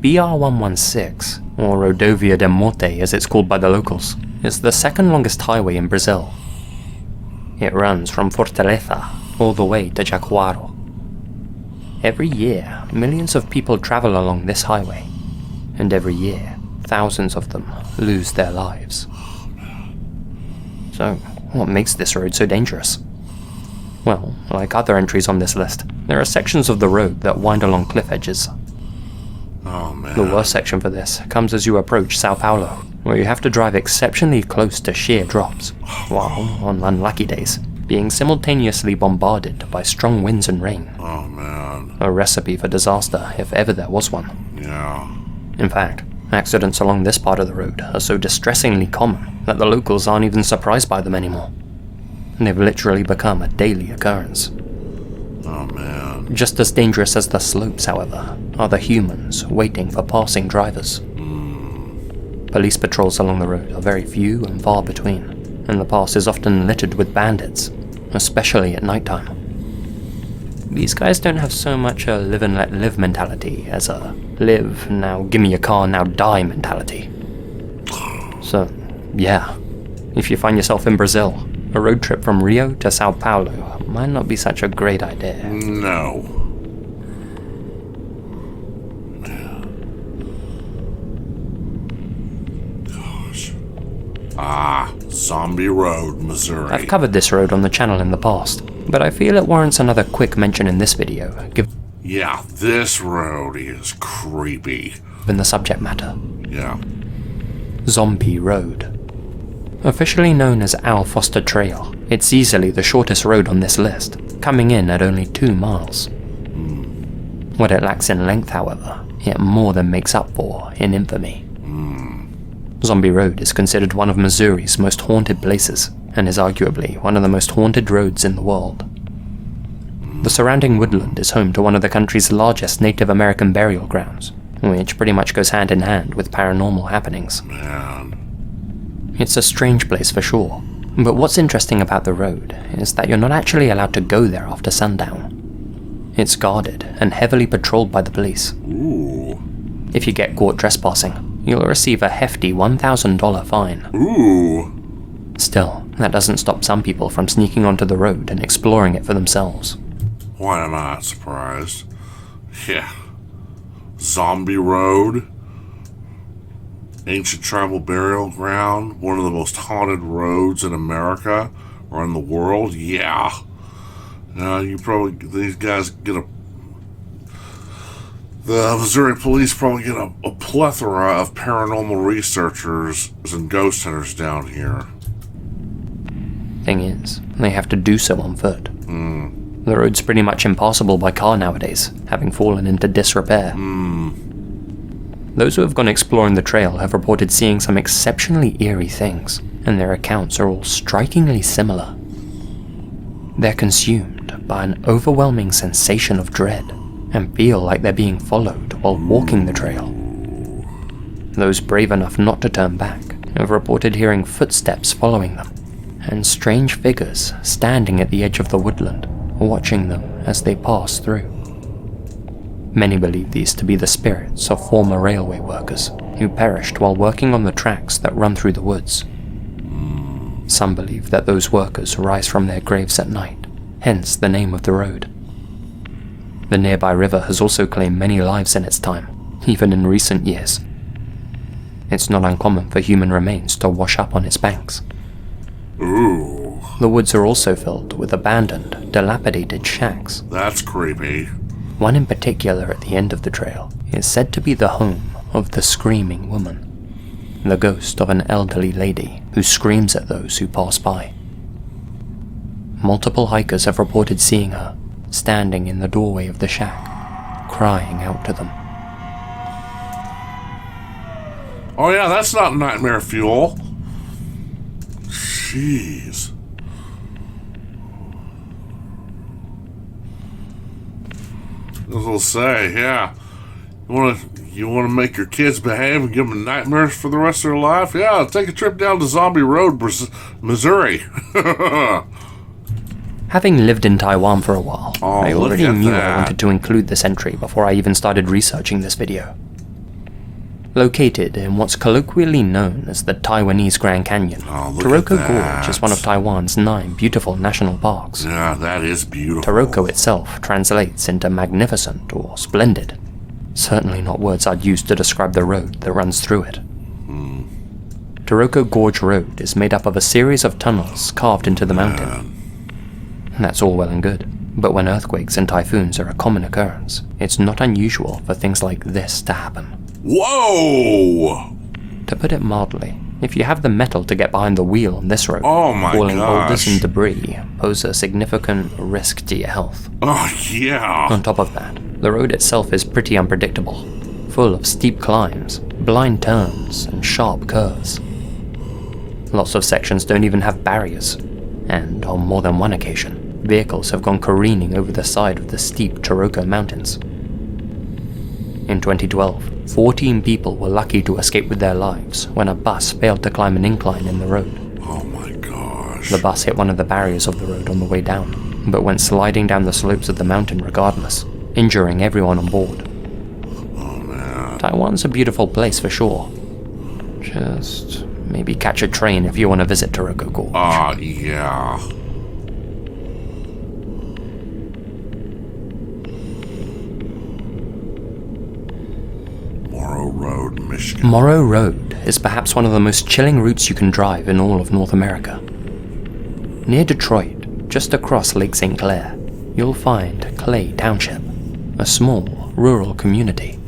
BR-116, or Rodovia de Morte as it's called by the locals, is the second longest highway in Brazil. It runs from Fortaleza all the way to Jaguaro. Every year, millions of people travel along this highway, and every year, thousands of them lose their lives. So, what makes this road so dangerous? Well, like other entries on this list, there are sections of the road that wind along cliff edges. Oh man. The worst section for this comes as you approach Sao Paulo, where you have to drive exceptionally close to sheer drops, while, on unlucky days, being simultaneously bombarded by strong winds and rain. Oh man. A recipe for disaster, if ever there was one. Yeah. In fact, accidents along this part of the road are so distressingly common that the locals aren't even surprised by them anymore. They've literally become a daily occurrence. Oh man. Just as dangerous as the slopes, however, are the humans waiting for passing drivers. Police patrols along the road are very few and far between, and the pass is often littered with bandits, especially at nighttime. These guys don't have so much a live and let live mentality as a live, now gimme your car, now die mentality. So, yeah, if you find yourself in Brazil, a road trip from Rio to Sao Paulo might not be such a great idea. No. Gosh. Zombie Road, Missouri. I've covered this road on the channel in the past, but I feel it warrants another quick mention in this video, Yeah, this road is creepy. given the subject matter. Yeah. Zombie Road. Officially known as Al Foster Trail, it's easily the shortest road on this list, coming in at only 2 miles. What it lacks in length, however, it more than makes up for in infamy. Zombie Road is considered one of Missouri's most haunted places, and is arguably one of the most haunted roads in the world. The surrounding woodland is home to one of the country's largest Native American burial grounds, which pretty much goes hand in hand with paranormal happenings. Man. It's a strange place for sure, but what's interesting about the road is that you're not actually allowed to go there after sundown. It's guarded and heavily patrolled by the police. Ooh. If you get caught trespassing, you'll receive a hefty $1,000 fine. Ooh. Still, that doesn't stop some people from sneaking onto the road and exploring it for themselves. Why am I not surprised? Yeah. Zombie Road. Ancient tribal burial ground. One of the most haunted roads in America or in the world. Yeah. These guys get the Missouri police probably get a plethora of paranormal researchers and ghost hunters down here. Thing is, they have to do so on foot. The road's pretty much impassable by car nowadays, having fallen into disrepair. Those who have gone exploring the trail have reported seeing some exceptionally eerie things, and their accounts are all strikingly similar. They're consumed by an overwhelming sensation of dread, and feel like they're being followed while walking the trail. Those brave enough not to turn back have reported hearing footsteps following them, and strange figures standing at the edge of the woodland, watching them as they pass through. Many believe these to be the spirits of former railway workers who perished while working on the tracks that run through the woods. Some believe that those workers rise from their graves at night, hence the name of the road. The nearby river has also claimed many lives in its time, even in recent years. It's not uncommon for human remains to wash up on its banks. Ooh. The woods are also filled with abandoned, dilapidated shacks. That's creepy. One in particular at the end of the trail is said to be the home of the Screaming Woman, the ghost of an elderly lady who screams at those who pass by. Multiple hikers have reported seeing her, standing in the doorway of the shack, crying out to them. Oh yeah, that's not nightmare fuel. Jeez. I was gonna say, yeah. You wanna make your kids behave and give them nightmares for the rest of their life? Yeah, take a trip down to Zombie Road, Missouri. Having lived in Taiwan for a while, I already look at knew that. I wanted to include this entry before I even started researching this video. Located in what's colloquially known as the Taiwanese Grand Canyon, Taroko Gorge is one of Taiwan's 9 beautiful national parks. Yeah, that is beautiful. Taroko itself translates into magnificent or splendid. Certainly not words I'd use to describe the road that runs through it. Taroko Gorge Road is made up of a series of tunnels carved into the mountain. That's all well and good, but when earthquakes and typhoons are a common occurrence, it's not unusual for things like this to happen. Whoa! To put it mildly, if you have the metal to get behind the wheel on this road, falling boulders and debris pose a significant risk to your health. Oh, yeah. On top of that, the road itself is pretty unpredictable, full of steep climbs, blind turns, and sharp curves. Lots of sections don't even have barriers, and on more than one occasion, vehicles have gone careening over the side of the steep Taroko Mountains. In 2012, 14 people were lucky to escape with their lives when a bus failed to climb an incline in the road. Oh my gosh. The bus hit one of the barriers of the road on the way down, but went sliding down the slopes of the mountain regardless, injuring everyone on board. Oh man. Taiwan's a beautiful place for sure. Just maybe catch a train if you want to visit Taroko Gorge. Yeah. Morrow Road, Michigan. Morrow Road is perhaps one of the most chilling routes you can drive in all of North America. Near Detroit, just across Lake St. Clair, you'll find Clay Township, a small, rural community.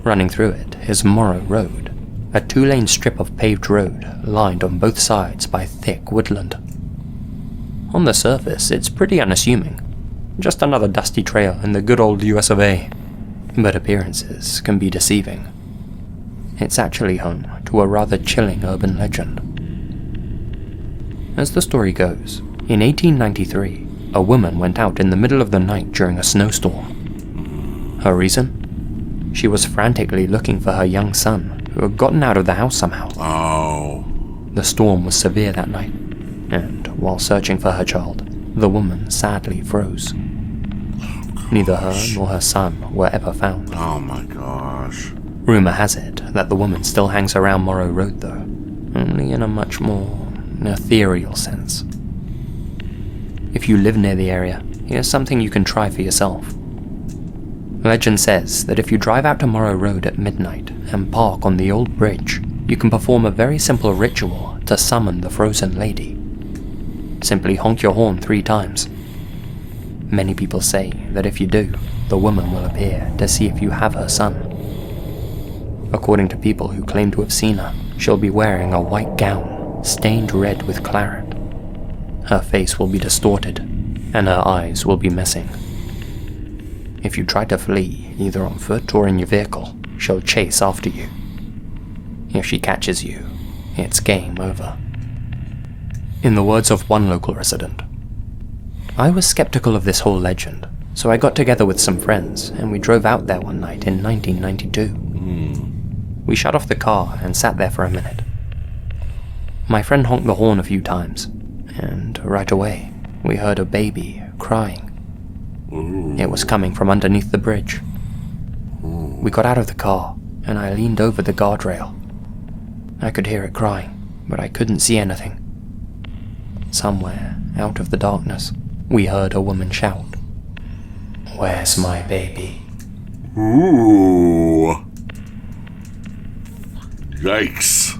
Running through it is Morrow Road, a 2-lane strip of paved road lined on both sides by thick woodland. On the surface, it's pretty unassuming, just another dusty trail in the good old US of A. But appearances can be deceiving. It's actually home to a rather chilling urban legend. As the story goes, in 1893, a woman went out in the middle of the night during a snowstorm. Her reason? She was frantically looking for her young son, who had gotten out of the house somehow. The storm was severe that night, and while searching for her child, the woman sadly froze. Neither her nor her son were ever found. Oh my gosh. Rumor has it that the woman still hangs around Morrow Road though, only in a much more ethereal sense. If you live near the area, here's something you can try for yourself. Legend says that if you drive out to Morrow Road at midnight and park on the old bridge, you can perform a very simple ritual to summon the frozen lady. Simply honk your horn 3 times. Many people say that if you do, the woman will appear to see if you have her son. According to people who claim to have seen her, she'll be wearing a white gown, stained red with claret. Her face will be distorted, and her eyes will be missing. If you try to flee, either on foot or in your vehicle, she'll chase after you. If she catches you, it's game over. In the words of one local resident, I was skeptical of this whole legend, so I got together with some friends and we drove out there one night in 1992. We shut off the car and sat there for a minute. My friend honked the horn a few times, and right away we heard a baby crying. It was coming from underneath the bridge. We got out of the car and I leaned over the guardrail. I could hear it crying, but I couldn't see anything. Somewhere out of the darkness, we heard a woman shout, "Where's my baby?" Ooh. Yikes.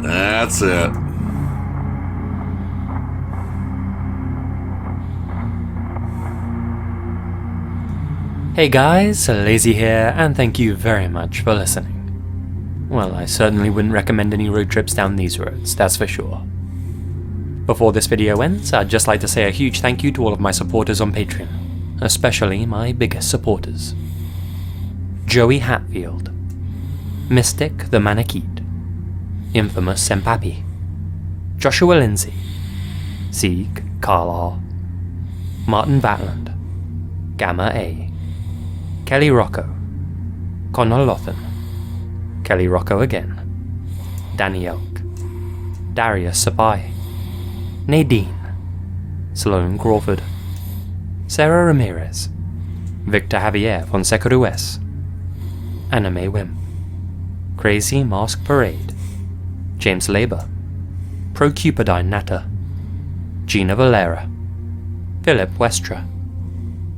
That's it. Hey guys, Lazy here, and thank you very much for listening. Well, I certainly wouldn't recommend any road trips down these roads, that's for sure. Before this video ends, I'd just like to say a huge thank you to all of my supporters on Patreon, especially my biggest supporters. Joey Hatfield, Mystic the Manicheat, Infamous Sempapi, Joshua Lindsay, Sieg Carl R, Martin Vatland, Gamma A, Kelly Rocco, Connor Lothan, Kelly Rocco again, Danny Elk, Darius Sapai, Nadine, Sloane Crawford, Sarah Ramirez, Victor Javier Fonseca Ruiz, Anime Wim, Crazy Mask Parade, James Labour, Procupidine Natter, Gina Valera, Philip Westra,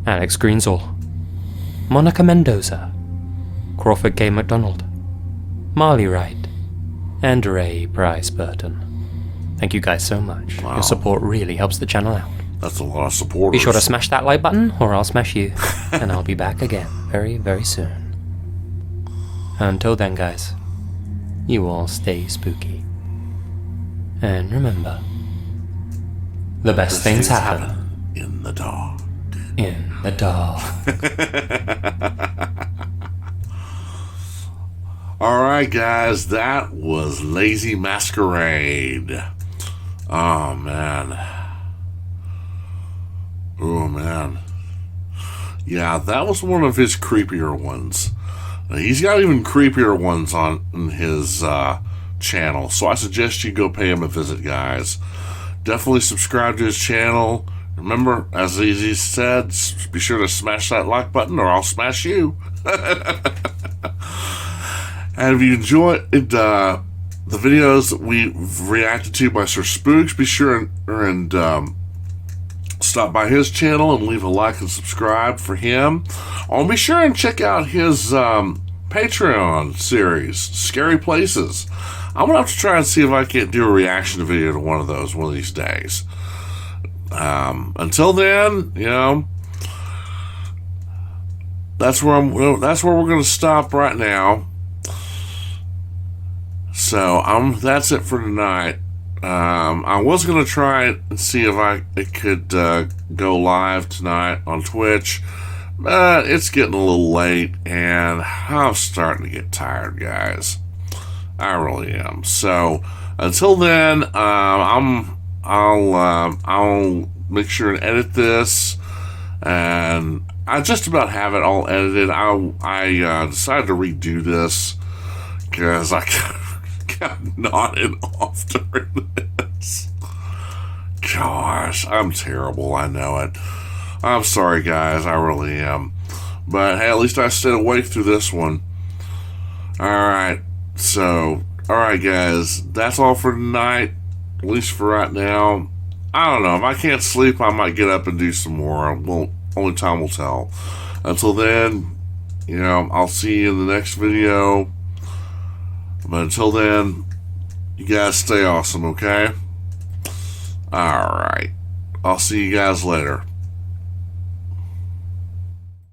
Alex Greensall, Monica Mendoza, Crawford K. MacDonald, Marley Wright, and Ray Price Burton. Thank you guys so much. Wow. Your support really helps the channel out. That's a lot of supporters. Be sure to smash that like button or I'll smash you. And I'll be back again very, very soon. Until then, guys, you all stay spooky. And remember, the best things happen in the dark. In the dark. Alright, guys, that was Lazy Masquerade. Oh, man. Oh, man. Yeah, that was one of his creepier ones. He's got even creepier ones on his channel, so I suggest you go pay him a visit, guys. Definitely subscribe to his channel. Remember, as he said, be sure to smash that like button or I'll smash you. And if you enjoyed the videos that we reacted to by Sir Spooks, be sure and stop by his channel and leave a like and subscribe for him. Oh, be sure and check out his Patreon series, Scary Places. I'm gonna have to try and see if I can't do a reaction video to one of those one of these days. Until then, you know, that's where we're gonna stop right now. So that's it for tonight. I was gonna try and see if I could go live tonight on Twitch, but it's getting a little late and I'm starting to get tired, guys. I really am. So until then, I'll make sure and edit this, and I just about have it all edited. I decided to redo this because I got nodded off during this. Gosh, I'm terrible. I know it. I'm sorry, guys. I really am. But hey, at least I stayed awake through this one. Alright. So, alright, guys. That's all for tonight. At least for right now. I don't know. If I can't sleep, I might get up and do some more. Well, only time will tell. Until then, you know, I'll see you in the next video. But until then, you guys stay awesome, okay? Alright. I'll see you guys later.